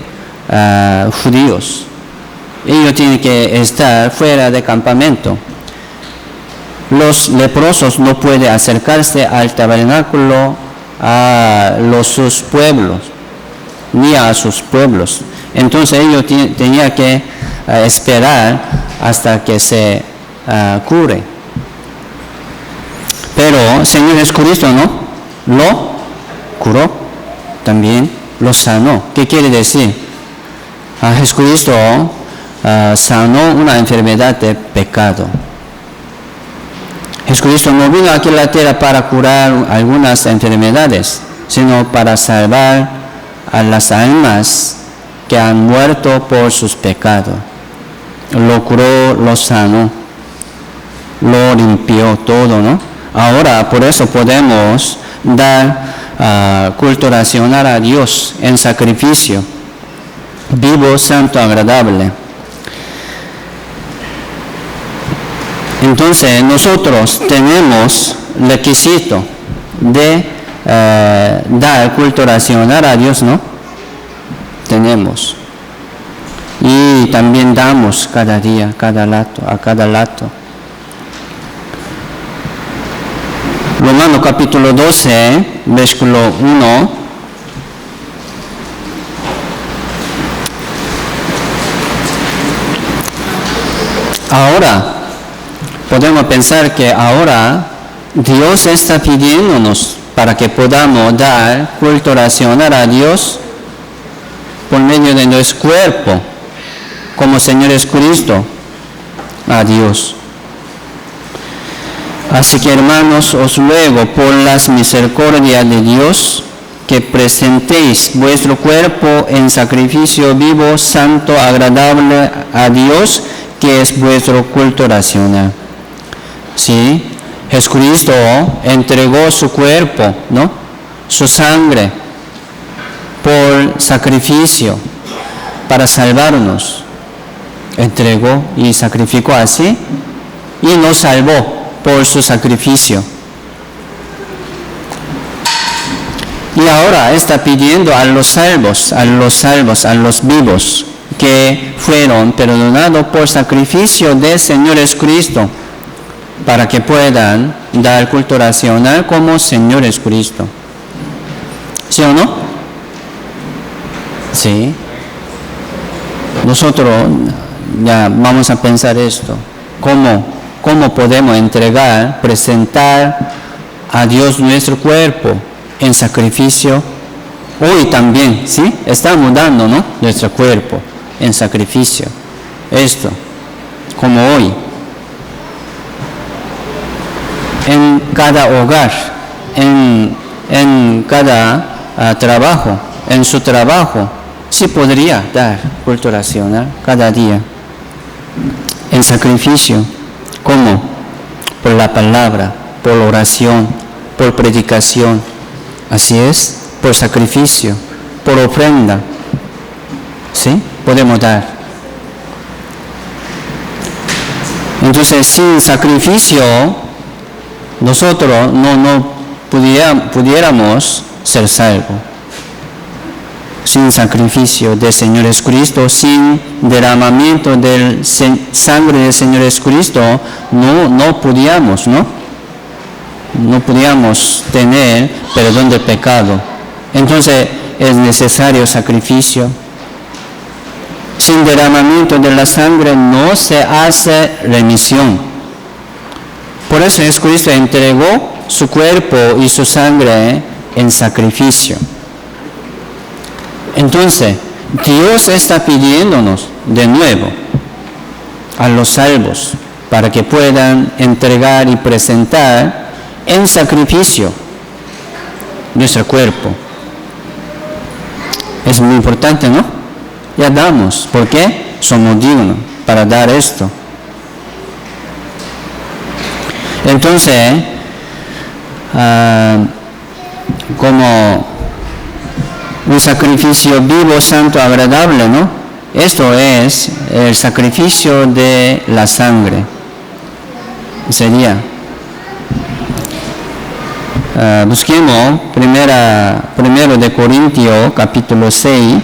judíos. Ellos tienen que estar fuera de campamento. Los leprosos no pueden acercarse al tabernáculo a sus pueblos, ni a sus pueblos. Entonces ellos tenían que esperar hasta que se cure. Pero Señor Jesucristo no lo curó, también lo sanó. ¿Qué quiere decir? Jesucristo sanó una enfermedad de pecado. Jesucristo no vino aquí a la tierra para curar algunas enfermedades, sino para salvar a las almas que han muerto por sus pecados. Lo curó, lo sanó, lo limpió todo, ¿no? Ahora, por eso podemos dar culto racional a Dios en sacrificio, vivo, santo, agradable. Entonces, nosotros tenemos requisito de dar culto racional a Dios, ¿no? Tenemos. Y también damos cada día, a cada lado. Romanos capítulo 12, versículo 1. Ahora, podemos pensar que ahora Dios está pidiéndonos para que podamos dar culto racional a Dios por medio de nuestro cuerpo, como Señor Jesucristo, a Dios. Así que, hermanos, os ruego por las misericordias de Dios que presentéis vuestro cuerpo en sacrificio vivo, santo, agradable a Dios, que es vuestro culto racional. Sí, Jesucristo entregó su cuerpo, ¿no? Su sangre por sacrificio para salvarnos. Entregó y sacrificó así y nos salvó por su sacrificio. Y ahora está pidiendo a los salvos, a los vivos, que fueron perdonados por sacrificio del Señor Jesucristo, para que puedan dar culto racional como Señor Jesucristo. ¿Sí o no? Sí. Nosotros ya vamos a pensar esto. ¿Cómo podemos presentar a Dios nuestro cuerpo en sacrificio? Hoy también, ¿sí? Estamos dando, ¿no? Nuestro cuerpo en sacrificio. Esto, como hoy. En cada hogar, en cada trabajo, en su trabajo, sí podría dar culto racional cada día. En sacrificio, ¿cómo? Por la palabra, por oración, por predicación. Así es, por sacrificio, por ofrenda. ¿Sí? Podemos dar. Entonces, sin sacrificio, nosotros no pudiéramos ser salvos. Sin sacrificio del Señor Jesucristo, sin derramamiento de sangre del Señor Jesucristo, no podíamos, ¿no? No podíamos tener perdón de pecado. Entonces es necesario sacrificio. Sin derramamiento de la sangre no se hace remisión. Por eso Jesucristo entregó su cuerpo y su sangre en sacrificio. Entonces, Dios está pidiéndonos de nuevo a los salvos para que puedan entregar y presentar en sacrificio nuestro cuerpo. Es muy importante, ¿no? Ya damos, porque somos dignos para dar esto. Entonces, como un sacrificio vivo, santo, agradable, ¿no? Esto es el sacrificio de la sangre. Sería. Busquemos primero de Corintios, capítulo 6,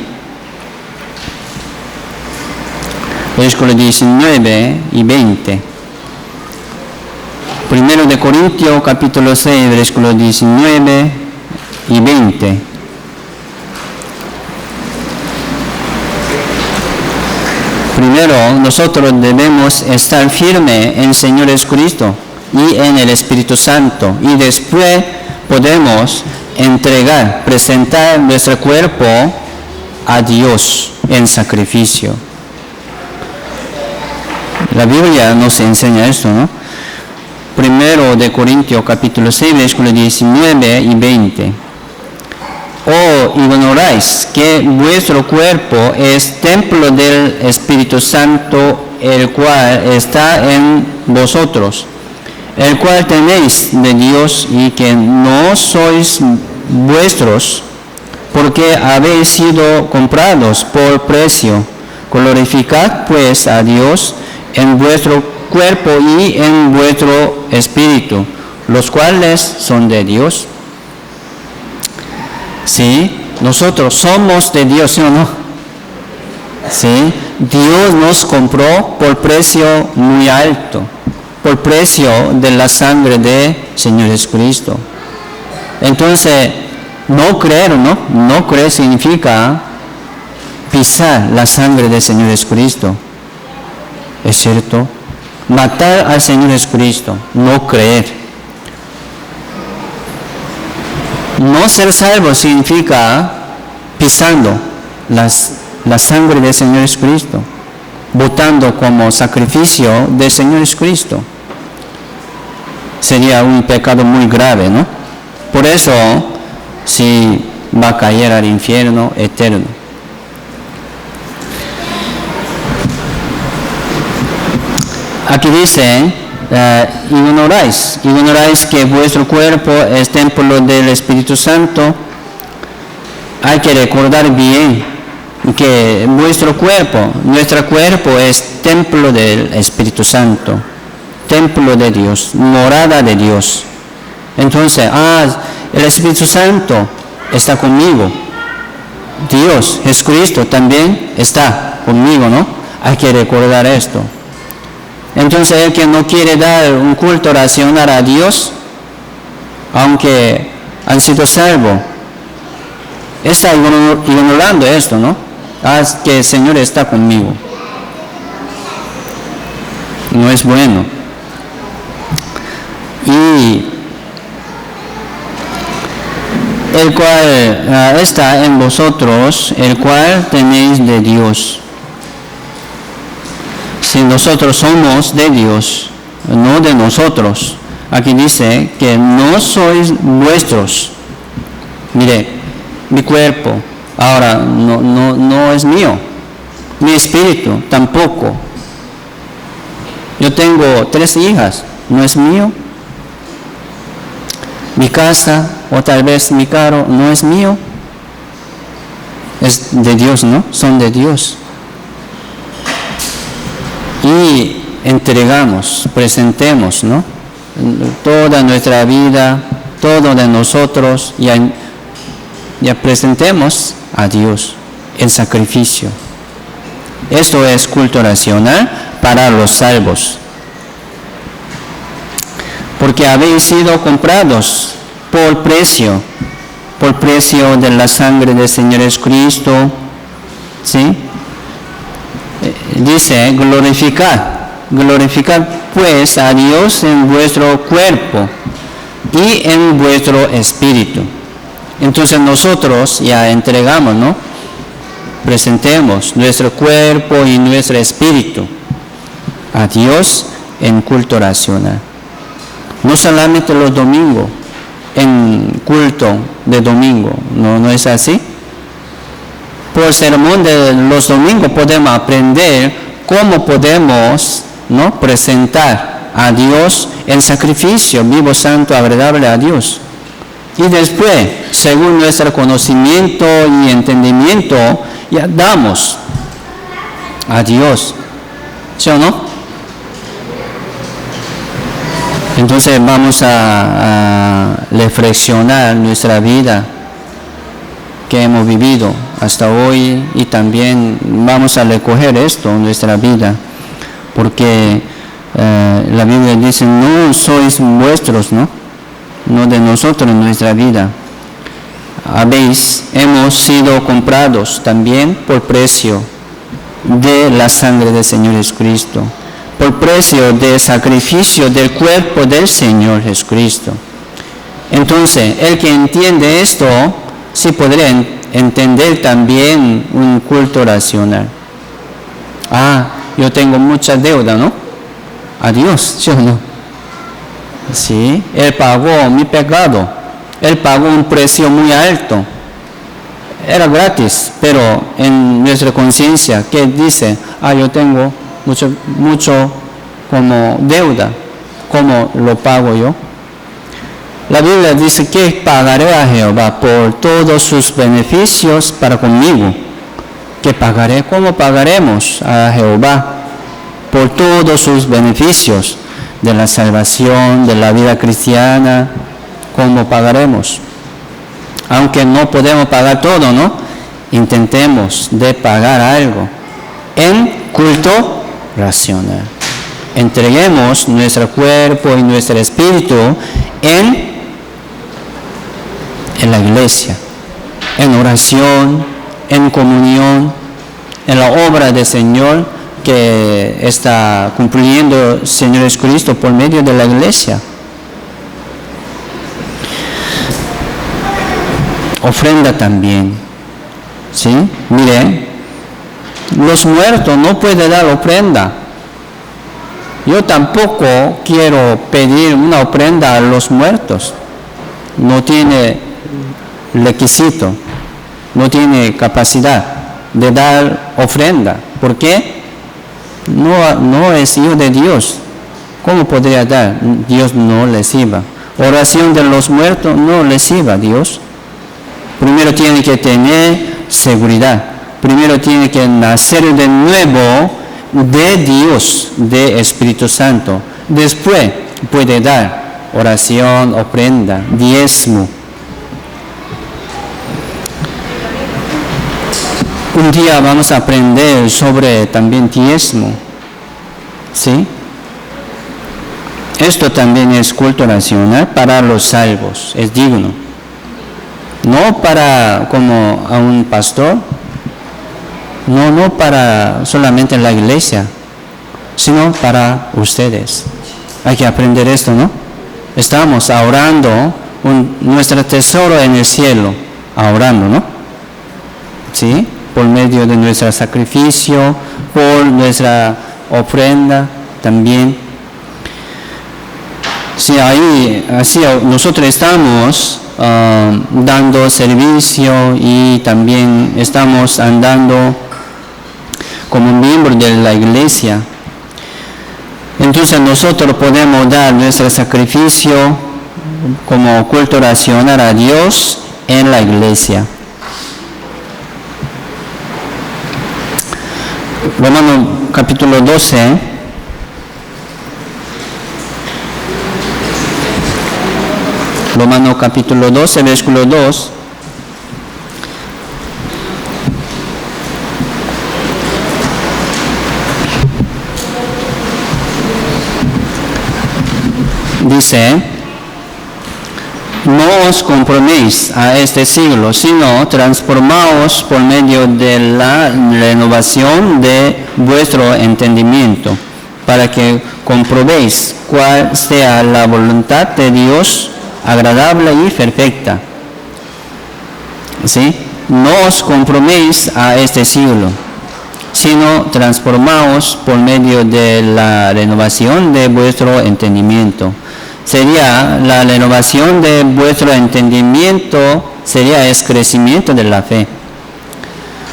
versículos 19 y 20. Primero de Corintios, capítulo 6, versículos 19 y 20. Primero, nosotros debemos estar firmes en el Señor Jesucristo y en el Espíritu Santo, y después podemos entregar, presentar nuestro cuerpo a Dios en sacrificio. La Biblia nos enseña esto, ¿no? Primero de Corintios capítulo 6, versículos 19 y 20. ¿O ignoráis que vuestro cuerpo es templo del Espíritu Santo, el cual está en vosotros, el cual tenéis de Dios, y que no sois vuestros, porque habéis sido comprados por precio? Glorificad pues a Dios en vuestro cuerpo y en vuestro espíritu, los cuales son de Dios. Sí, nosotros somos de Dios, ¿sí o no? Sí, Dios nos compró por precio muy alto, por precio de la sangre de Señor Jesucristo. Entonces, no creer, ¿no? No creer significa pisar la sangre del Señor Jesucristo. ¿Es cierto? Matar al Señor Jesucristo, no creer. No ser salvo significa pisando la sangre del Señor Jesucristo, votando como sacrificio del Señor Jesucristo. Sería un pecado muy grave, ¿no? Por eso, sí va a caer al infierno eterno. Aquí dice, ignoráis que vuestro cuerpo es templo del Espíritu Santo. Hay que recordar bien que nuestro cuerpo es templo del Espíritu Santo, templo de Dios, morada de Dios. Entonces, el Espíritu Santo está conmigo. Dios, Jesucristo también está conmigo, ¿no? Hay que recordar esto. Entonces, el que no quiere dar un culto racional a Dios, aunque han sido salvos, está ignorando esto, ¿no? Que el Señor está conmigo. No es bueno. Y el cual está en vosotros, el cual tenéis de Dios. Si nosotros somos de Dios, no de nosotros. Aquí dice que no sois vuestros. Mire, mi cuerpo ahora no es mío. Mi espíritu tampoco. Yo tengo 3 hijas, no es mío. Mi casa o tal vez mi carro no es mío. Es de Dios, ¿no? Son de Dios. Y entregamos, presentemos, ¿no? Toda nuestra vida, todo de nosotros, ya presentemos a Dios en sacrificio. Esto es culto racional para los salvos. Porque habéis sido comprados por precio de la sangre del Señor Jesucristo, ¿sí? dice glorificar pues a Dios en vuestro cuerpo y en vuestro espíritu. Entonces nosotros ya entregamos, ¿no? Presentemos nuestro cuerpo y nuestro espíritu a Dios en culto racional. No solamente los domingos, en culto de domingo, ¿no es así? Por sermón de los domingos podemos aprender cómo podemos, ¿no?, presentar a Dios en sacrificio vivo, santo, agradable a Dios. Y después, según nuestro conocimiento y entendimiento, ya damos a Dios, ¿sí o no? Entonces vamos a reflexionar nuestra vida que hemos vivido hasta hoy y también vamos a recoger esto en nuestra vida, porque la Biblia dice, no sois vuestros, ¿no? No de nosotros en nuestra vida. Hemos sido comprados también por precio de la sangre del Señor Jesucristo, por precio del sacrificio del cuerpo del Señor Jesucristo. Entonces, el que entiende esto, sí podría entender también un culto racional. Yo tengo mucha deuda, ¿no? A Dios, ¿sí o no? Sí, Él pagó mi pecado. Él pagó un precio muy alto. Era gratis, pero en nuestra conciencia, ¿qué dice? Yo tengo mucho como deuda. ¿Cómo lo pago yo? La Biblia dice que pagaré a Jehová por todos sus beneficios para conmigo. ¿Qué pagaré? ¿Cómo pagaremos a Jehová por todos sus beneficios de la salvación, de la vida cristiana? ¿Cómo pagaremos? Aunque no podemos pagar todo, ¿no? Intentemos de pagar algo en culto racional. Entreguemos nuestro cuerpo y nuestro espíritu en la iglesia, en oración, en comunión, en la obra del Señor que está cumpliendo el Señor Jesucristo por medio de la iglesia. Ofrenda también, ¿sí? Miren, los muertos no pueden dar ofrenda. Yo tampoco quiero pedir una ofrenda a los muertos. No tiene requisito, no tiene capacidad de dar ofrenda. ¿Por qué? No es hijo de Dios. ¿Cómo podría dar? Dios no reciba. Oración de los muertos no reciba Dios. Primero tiene que tener seguridad. Primero tiene que nacer de nuevo de Dios, de Espíritu Santo. Después puede dar oración, ofrenda, diezmo. Un día vamos a aprender sobre también diezmo, ¿sí? Esto también es culto racional para los salvos, es digno. No para como a un pastor, no para solamente la iglesia, sino para ustedes. Hay que aprender esto, ¿no? Estamos ahorrando nuestro tesoro en el cielo, ahorrando, ¿no? ¿Sí? Por medio de nuestro sacrificio, por nuestra ofrenda también. Sí, así nosotros estamos dando servicio y también estamos andando como miembros de la iglesia. Entonces nosotros podemos dar nuestro sacrificio como culto racional a Dios en la iglesia. Romanos capítulo 12. Romanos capítulo 12, versículo 2. Dice, no os conforméis a este siglo, sino transformaos por medio de la renovación de vuestro entendimiento, para que comprobéis cuál sea la voluntad de Dios, agradable y perfecta. ¿Sí? No os conforméis a este siglo, sino transformaos por medio de la renovación de vuestro entendimiento. Sería la renovación de vuestro entendimiento, sería el crecimiento de la fe.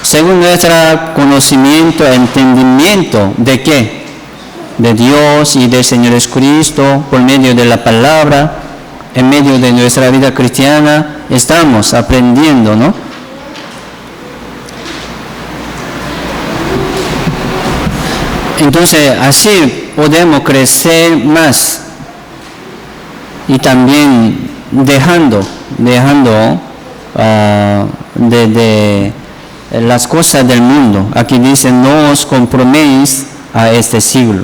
Según nuestro conocimiento, entendimiento, ¿de qué? De Dios y del Señor Jesucristo, por medio de la palabra, en medio de nuestra vida cristiana, estamos aprendiendo, ¿no? Entonces, así podemos crecer más. Y también dejando de las cosas del mundo. Aquí dice, no os conforméis a este siglo.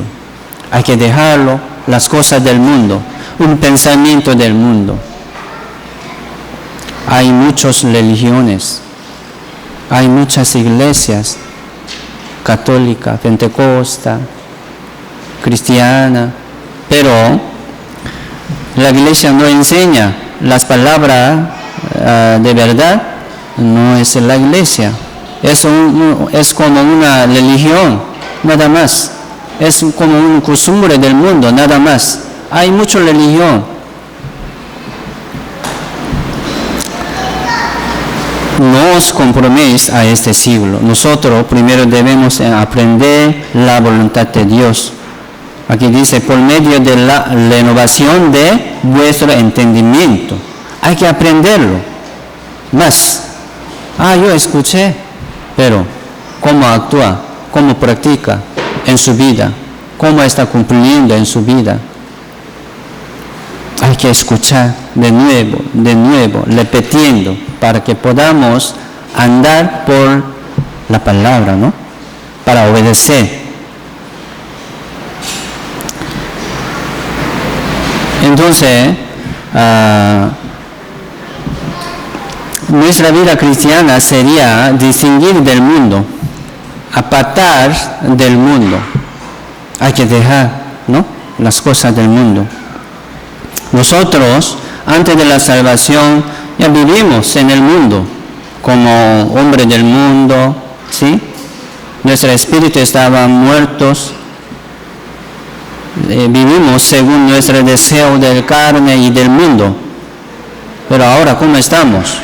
Hay que dejarlo, las cosas del mundo, un pensamiento del mundo. Hay muchas religiones, hay muchas iglesias, católica, pentecostal, cristiana, pero la iglesia no enseña las palabras de verdad, no es la iglesia. Es como una religión, nada más. Es como una costumbre del mundo, nada más. Hay mucha religión. No os conforméis a este siglo. Nosotros primero debemos aprender la voluntad de Dios. Aquí dice, por medio de la renovación de vuestro entendimiento. Hay que aprenderlo. Más. Yo escuché, pero ¿cómo actúa? ¿Cómo practica en su vida? ¿Cómo está cumpliendo en su vida? Hay que escuchar de nuevo, repitiendo, para que podamos andar por la palabra, ¿no? Para obedecer. Entonces, nuestra vida cristiana sería distinguir del mundo, apartar del mundo. Hay que dejar, ¿no?, las cosas del mundo. Nosotros, antes de la salvación, ya vivimos en el mundo, como hombres del mundo, ¿sí? Nuestro espíritu estaba muertos. Vivimos según nuestro deseo del carne y del mundo. Pero ahora, ¿cómo estamos?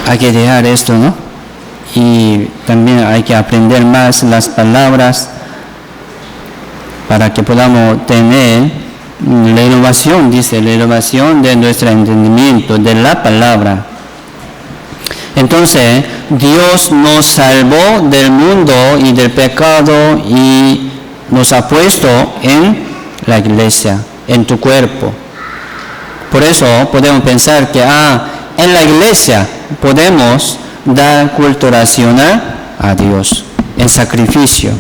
Hay que dejar esto, ¿no? Y también hay que aprender más las palabras para que podamos tener la innovación, dice, la innovación de nuestro entendimiento, de la palabra. Entonces, Dios nos salvó del mundo y del pecado y nos ha puesto en la iglesia, en tu cuerpo. Por eso podemos pensar que en la iglesia podemos dar culto racional a Dios, en sacrificio.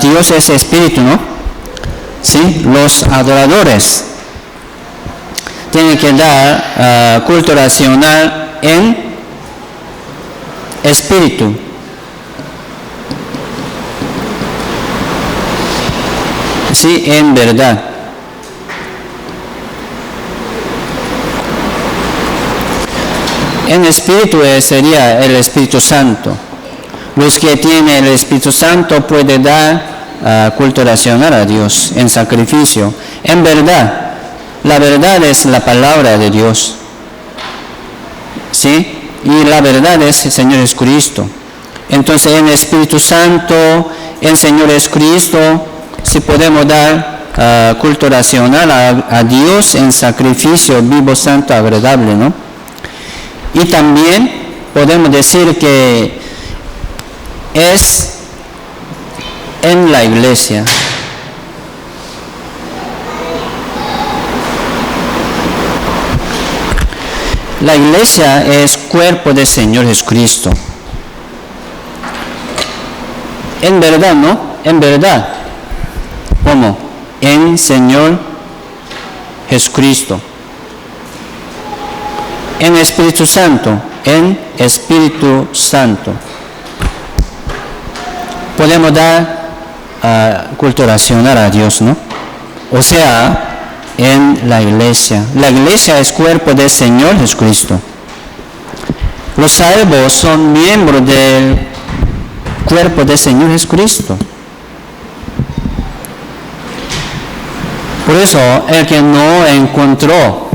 Dios es espíritu, ¿no? Sí, los adoradores tienen que dar culto racional en espíritu. Sí, en verdad. En espíritu sería el Espíritu Santo. Los que tienen el Espíritu Santo pueden dar culto racional a Dios en sacrificio. En verdad. La verdad es la palabra de Dios. ¿Sí? Y la verdad es el Señor Jesucristo. Entonces, en el Espíritu Santo, en Señor Jesucristo, si podemos dar culto racional a Dios en sacrificio vivo, santo, agradable, ¿no? Y también podemos decir que es en la iglesia. La iglesia es cuerpo del Señor Jesucristo. En verdad, ¿no? En verdad. ¿Cómo? En Señor Jesucristo. En Espíritu Santo. En Espíritu Santo. Podemos dar culto racional a Dios, ¿no? O sea, en la iglesia. La iglesia es cuerpo del Señor Jesucristo. Los salvos son miembros del cuerpo del Señor Jesucristo. Por eso, el que no encontró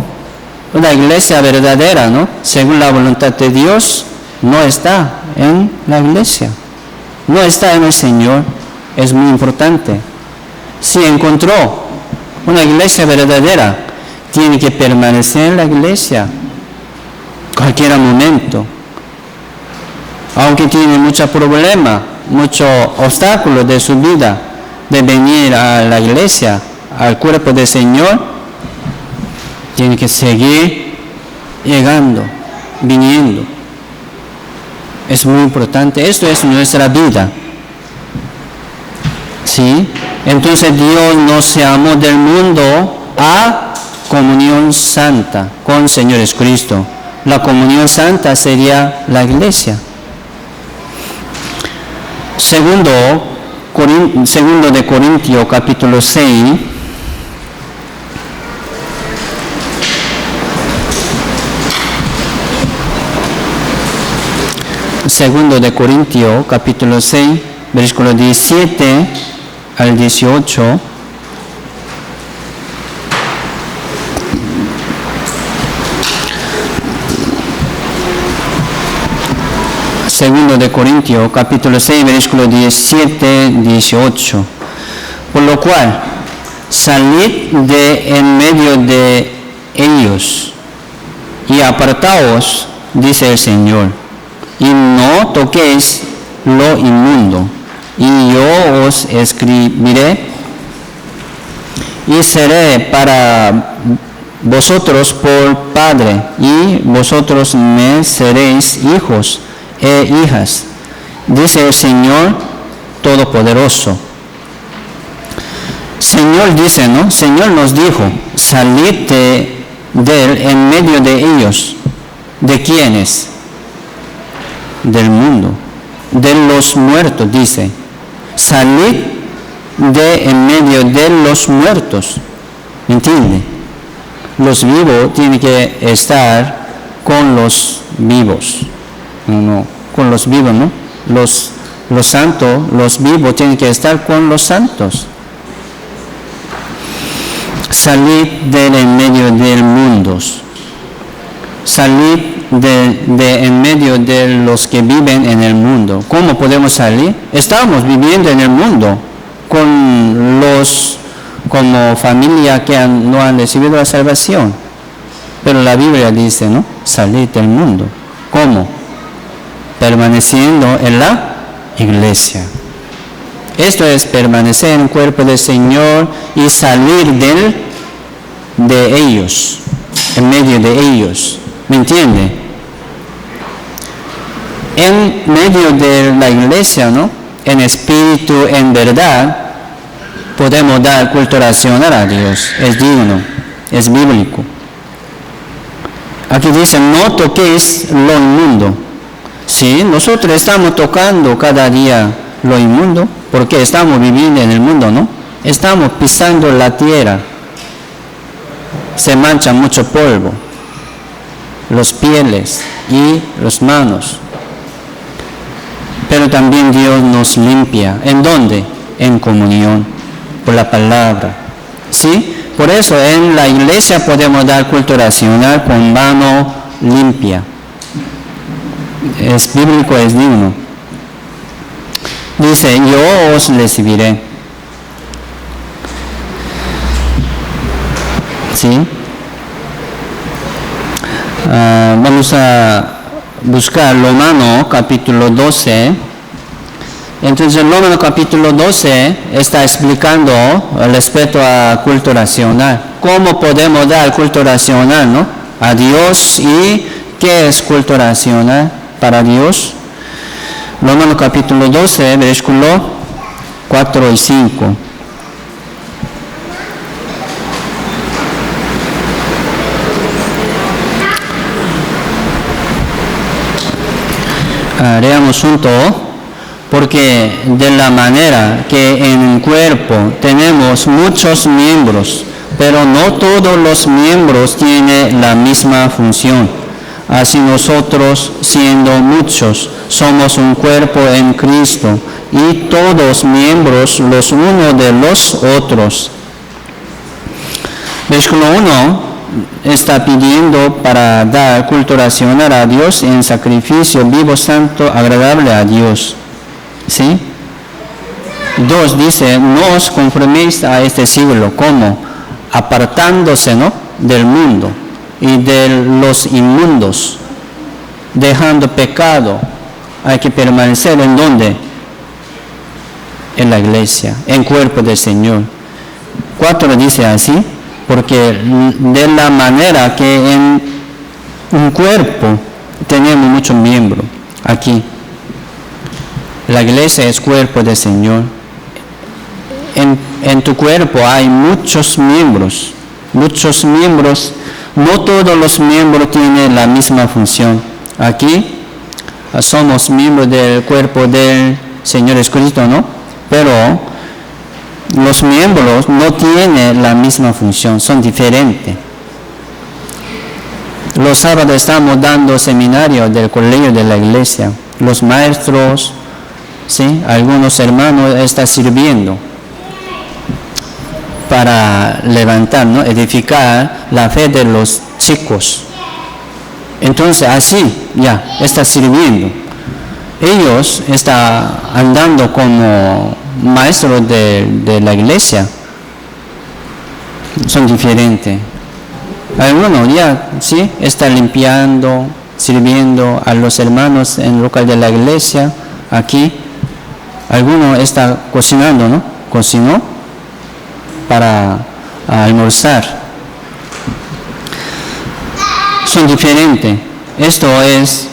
una iglesia verdadera, ¿no? Según la voluntad de Dios, no está en la iglesia. No está en el Señor. Es muy importante. Si encontró una iglesia verdadera, tiene que permanecer en la iglesia cualquier momento. Aunque tiene muchos problemas, muchos obstáculos de su vida, de venir a la iglesia, al cuerpo del Señor, tiene que seguir llegando, viniendo. Es muy importante. Esto es nuestra vida. ¿Sí? Entonces Dios nos llamó del mundo a comunión santa con Señor Jesucristo. La comunión santa sería la iglesia. Segundo de Corintios capítulo 6. Segundo de Corintios capítulo 6, versículo 17 al 18. Segundo de Corintios, capítulo 6, versículo 17, 18. Por lo cual, salid de en medio de ellos y apartaos, dice el Señor, y no toquéis lo inmundo, y yo os escribiré y seré para vosotros por Padre, y vosotros me seréis hijos e hijas, dice el Señor Todopoderoso. Señor dice, ¿no? Señor nos dijo, salid de él en medio de ellos. ¿De quiénes? Del mundo, de los muertos, dice. Salid de en medio de los muertos. ¿Entiende? Los vivos tienen que estar con los vivos. No, con los vivos, ¿no? Los santos, los vivos tienen que estar con los santos. Salid de en medio del mundo. Salid de en medio de los que viven en el mundo. ¿Cómo podemos salir? Estamos viviendo en el mundo con los como familia que no han recibido la salvación. Pero la Biblia dice, ¿no? Salid del mundo. ¿Cómo? Permaneciendo en la iglesia. Esto es permanecer en el cuerpo del Señor y salir de ellos, en medio de ellos. ¿Me entiende? En medio de la iglesia, ¿no? En espíritu, en verdad, podemos dar culto racional a Dios. Es digno, es bíblico. Aquí dice, no toquéis lo inmundo. Sí, nosotros estamos tocando cada día lo inmundo, porque estamos viviendo en el mundo, ¿no? Estamos pisando la tierra. Se mancha mucho polvo, los pieles y las manos. Pero también Dios nos limpia. ¿En dónde? En comunión, por la palabra. ¿Sí? Por eso en la iglesia podemos dar culto racional con mano limpia. Es bíblico, es digno. Dice, yo os recibiré. ¿Sí? Vamos a buscar Romanos capítulo 12. Entonces Romanos capítulo 12 está explicando respecto a culto racional. ¿Cómo podemos dar culto racional, no? A Dios. ¿Y qué es culto racional para Dios? Romanos capítulo 12, versículo 4 y 5. Leamos juntos. Porque de la manera que en un cuerpo tenemos muchos miembros, pero no todos los miembros tienen la misma función. Así nosotros, siendo muchos, somos un cuerpo en Cristo y todos miembros los unos de los otros. Versículo 1 está pidiendo para dar culto racional a Dios en sacrificio vivo, santo, agradable a Dios. ¿Sí? 2 dice, no os conforméis a este siglo, como apartándose, ¿no?, del mundo y de los inmundos, dejando pecado. Hay que permanecer en donde, en la iglesia, en cuerpo del Señor. 4 dice así, porque de la manera que en un cuerpo tenemos muchos miembros, aquí la iglesia es cuerpo del Señor. En tu cuerpo hay muchos miembros, no todos los miembros tienen la misma función. Aquí somos miembros del cuerpo del Señor Jesucristo, ¿no? Pero los miembros no tienen la misma función, son diferentes. Los sábados estamos dando seminarios del colegio de la iglesia. Los maestros, ¿sí?, algunos hermanos están sirviendo para levantar, ¿no?, edificar la fe de los chicos. Entonces así ya está sirviendo. Ellos están andando como maestros de la iglesia. Son diferentes. Algunos ya sí están limpiando, sirviendo a los hermanos en el local de la iglesia. Aquí algunos están cocinando, ¿no? Cocinó para almorzar. Son diferentes. Esto es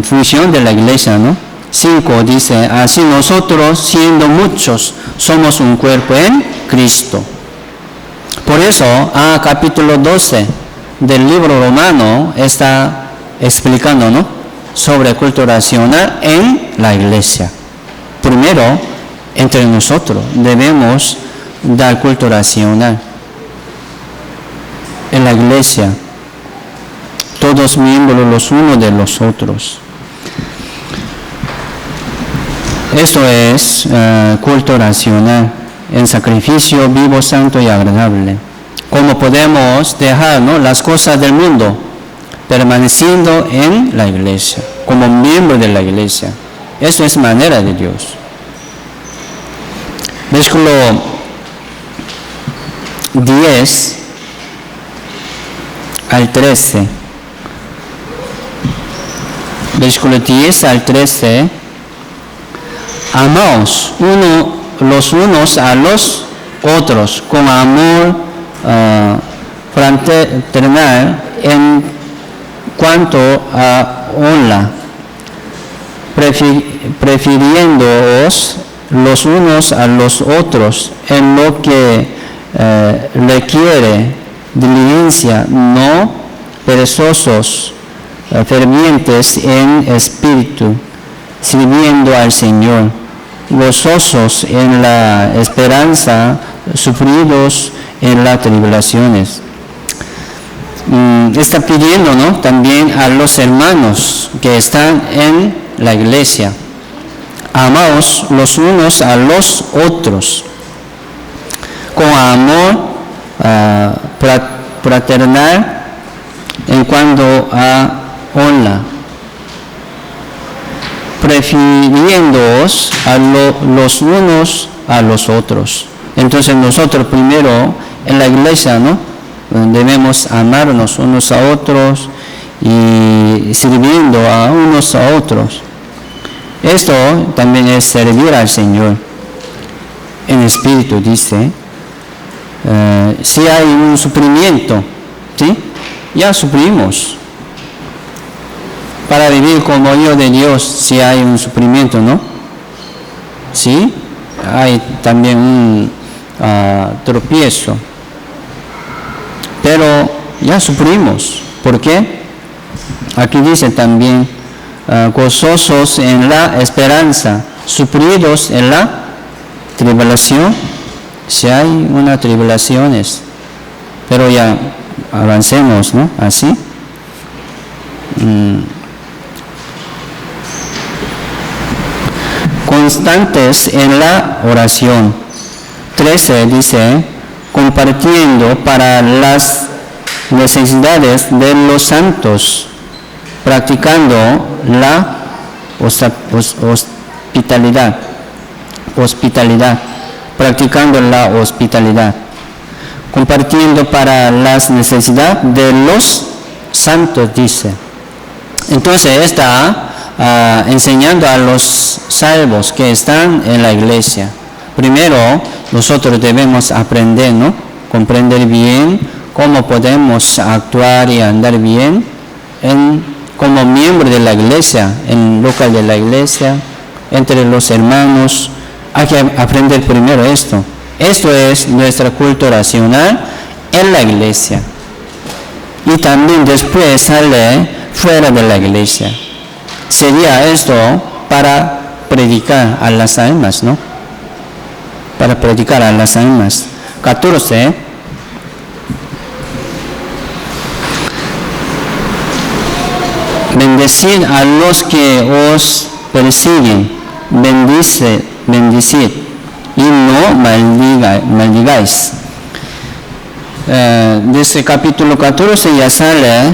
función de la iglesia, ¿no? 5 dice, así nosotros, siendo muchos, somos un cuerpo en Cristo. Por eso, capítulo 12 del libro romano está explicando, ¿no?, sobre culto racional en la iglesia. Primero, entre nosotros debemos dar culto racional en la iglesia, todos miembros los unos de los otros. Esto es culto racional en sacrificio vivo, santo y agradable. ¿Cómo podemos dejar, ¿no?, las cosas del mundo, permaneciendo en la iglesia, como miembro de la iglesia? Eso es manera de Dios. Versículo 10 al 13. Versículo 10 al 13. Amaos los unos a los otros con amor fraternal en cuanto a honra, prefiriéndoos los unos a los otros en lo que requiere diligencia, no perezosos, fervientes en espíritu, sirviendo al Señor, gozosos en la esperanza, sufridos en las tribulaciones. Está pidiendo, ¿no?, también a los hermanos que están en la iglesia, amaos los unos a los otros con amor fraternal en cuanto a honra, prefiriéndoos a los unos a los otros. Entonces nosotros primero en la iglesia, ¿no?, debemos amarnos unos a otros y sirviendo a unos a otros. Esto también es servir al Señor en espíritu, dice. Si hay un sufrimiento, ¿sí?, ya sufrimos. Para vivir como hijo de Dios, si hay un sufrimiento, ¿no? Sí, hay también un tropiezo. Pero ya sufrimos. ¿Por qué? Aquí dice también, gozosos en la esperanza, sufridos en la tribulación. Si hay una tribulaciones, pero ya avancemos, ¿no? Así. Constantes en la oración. 13 dice, compartiendo para las necesidades de los santos, practicando la hospitalidad, practicando la hospitalidad, compartiendo para las necesidades de los santos, dice. Entonces está enseñando a los salvos que están en la iglesia. Primero, nosotros debemos aprender, ¿no? Comprender bien cómo podemos actuar y andar bien como miembro de la iglesia, en local de la iglesia, entre los hermanos. Hay que aprender primero esto. Esto es nuestra cultura racional en la iglesia. Y también después sale fuera de la iglesia. Sería esto para predicar a las almas, ¿no? Para predicar a las almas. 14. Bendecid a los que os persiguen, bendecid y no maldigáis. Desde capítulo 14 ya sale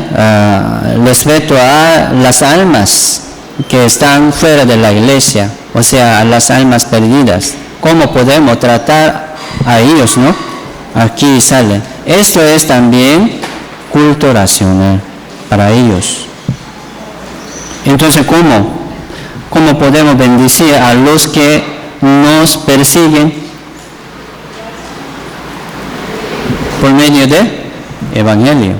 respecto a las almas que están fuera de la iglesia, o sea, a las almas perdidas. ¿Cómo podemos tratar a ellos, no? Aquí sale. Esto es también culto racional para ellos. Entonces, ¿cómo podemos bendecir a los que nos persiguen? Por medio de evangelio.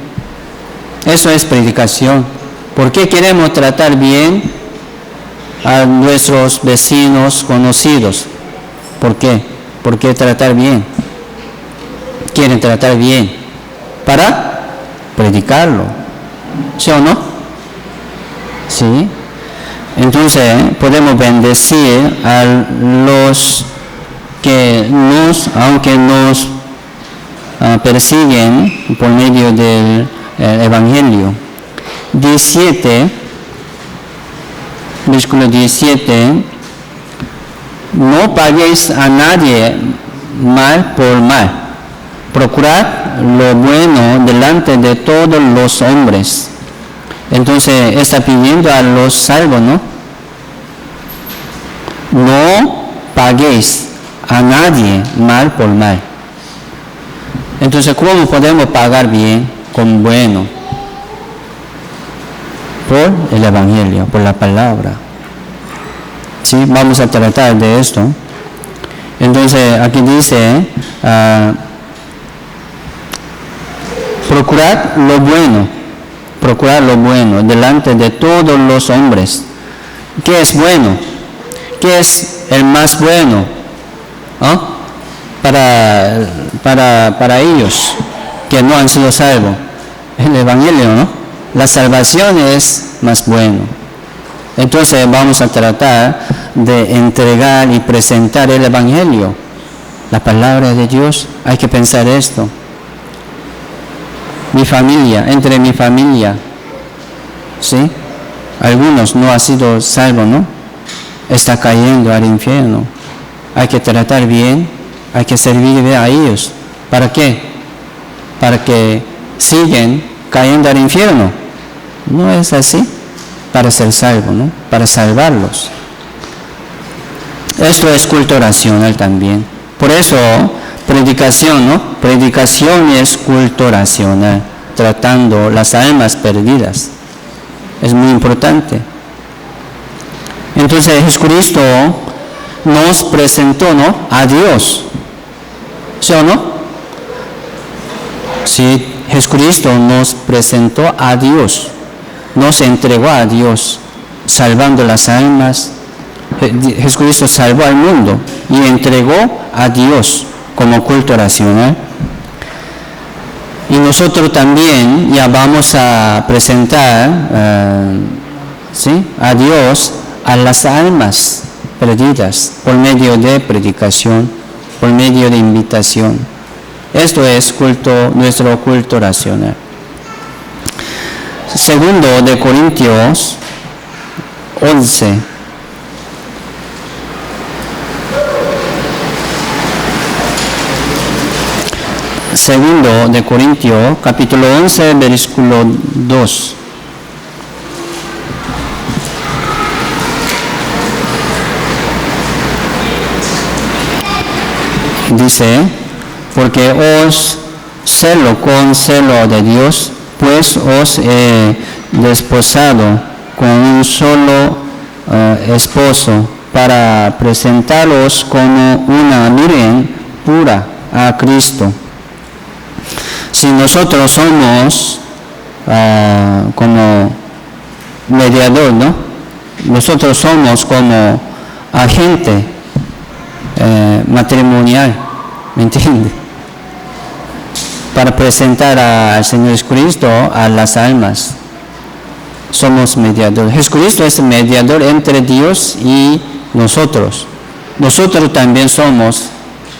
Eso es predicación. ¿Por qué queremos tratar bien a nuestros vecinos conocidos? ¿Por qué? ¿Por qué tratar bien? Quieren tratar bien para predicarlo. ¿Sí o no? Sí. Entonces podemos bendecir a los que aunque nos persiguen por medio del evangelio. 17, versículo 17, no paguéis a nadie mal por mal, procurad lo bueno delante de todos los hombres. Entonces está pidiendo a los salvos, ¿no? No paguéis a nadie mal por mal. Entonces, ¿cómo podemos pagar bien con bueno? Por el evangelio, por la palabra. ¿Sí? Vamos a tratar de esto. Entonces, aquí dice, procurad lo bueno delante de todos los hombres. ¿Qué es bueno? ¿Qué es el más bueno? ¿Ah? Para ellos que no han sido salvos. El evangelio, ¿no? La salvación es más bueno. Entonces vamos a tratar de entregar y presentar el evangelio, la palabra de Dios. Hay que pensar esto. Entre mi familia, ¿sí? Algunos no han sido salvos, ¿no? Está cayendo al infierno. Hay que tratar bien, hay que servir a ellos. ¿Para qué? Para que siguen cayendo al infierno. No es así. Para ser salvos, ¿no? Para salvarlos. Esto es culto racional también. Por eso, predicación, ¿no? Predicación es culto racional, tratando las almas perdidas. Es muy importante. Entonces Jesucristo nos presentó, ¿no? A Dios. ¿Sí o no? Sí, Jesucristo nos presentó a Dios. Nos entregó a Dios, salvando las almas. Jesucristo salvó al mundo y entregó a Dios como culto racional. Y nosotros también ya vamos a presentar ¿sí?, a Dios, a las almas perdidas, por medio de predicación, por medio de invitación. Esto es nuestro culto racional. Segundo de Corintios 11. Segundo de Corintios, capítulo 11, versículo 2. Dice: porque os celo con celo de Dios, pues os he desposado con un solo esposo, para presentaros como una virgen pura a Cristo. Si nosotros somos como mediador, ¿no? Nosotros somos como agente matrimonial, ¿me entiende? Para presentar al Señor Jesucristo a las almas. Somos mediadores. Jesucristo es mediador entre Dios y nosotros. Nosotros también somos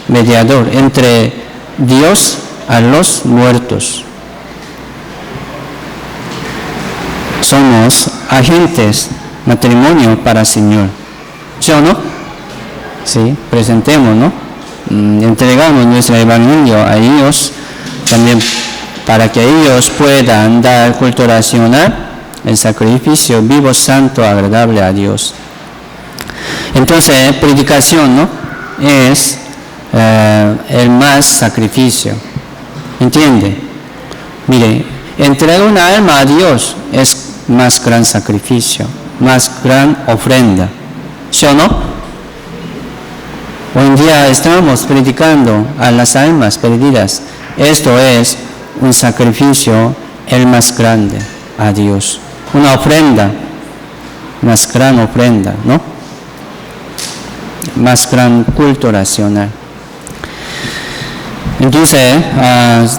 mediador entre Dios a los muertos. Somos agentes matrimonio para el Señor. ¿Sí o no? Sí, presentemos, ¿no? Entregamos nuestro evangelio a ellos también, para que ellos puedan dar culto racional, el sacrificio vivo, santo, agradable a Dios. Entonces, predicación, ¿no?, es el más sacrificio. ¿Entiende? Mire, entregar una alma a Dios es más gran sacrificio, más gran ofrenda. ¿Sí o no? Hoy en día estamos predicando a las almas perdidas. Esto es un sacrificio el más grande a Dios. Una ofrenda, más gran ofrenda, ¿no? Más gran culto racional. Entonces,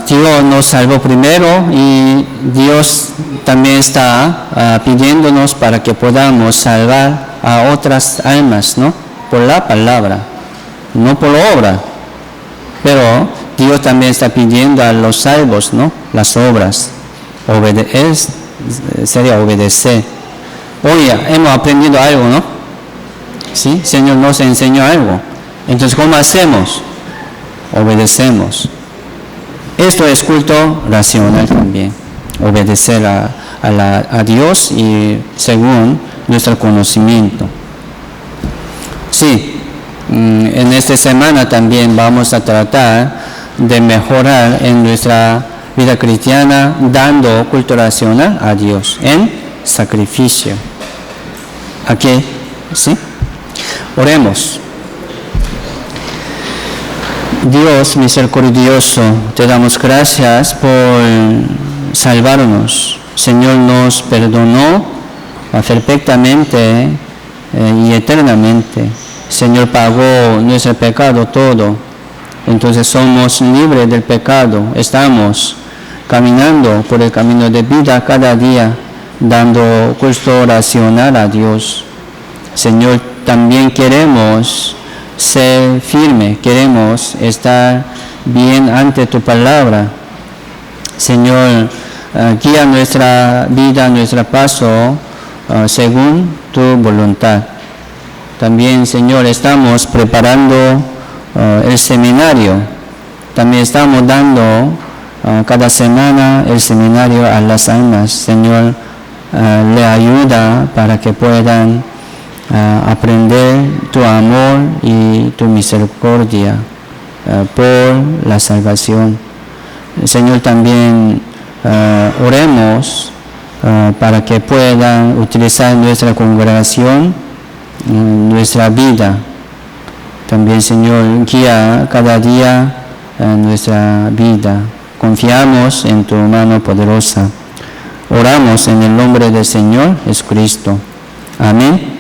Dios nos salvó primero y Dios también está pidiéndonos para que podamos salvar a otras almas, ¿no? Por la palabra, no por obra. Pero Dios también está pidiendo a los salvos, ¿no?, las obras. Sería obedecer. Oye, hemos aprendido algo, ¿no? ¿Sí? El Señor nos enseñó algo. Entonces, ¿cómo hacemos? Obedecemos. Esto es culto racional también. Obedecer a Dios y según nuestro conocimiento. Sí, en esta semana también vamos a tratar de mejorar en nuestra vida cristiana, dando culto racional a Dios en sacrificio. ¿Aquí? ¿Sí? Oremos. Dios misericordioso, te damos gracias por salvarnos. Señor, nos perdonó perfectamente y eternamente. Señor, pagó nuestro pecado todo. Entonces somos libres del pecado. Estamos caminando por el camino de vida cada día, dando culto racional a Dios. Señor, también queremos ser firme, queremos estar bien ante tu palabra. Señor, guía nuestra vida, nuestro paso según tu voluntad. También, Señor, estamos preparando el seminario. También estamos dando cada semana el seminario a las almas. Señor, le ayuda para que puedan aprender tu amor y tu misericordia por la salvación. Señor, también oremos para que puedan utilizar nuestra congregación, nuestra vida. También, Señor, guía cada día nuestra vida. Confiamos en tu mano poderosa. Oramos en el nombre del Señor Jesucristo. Amén.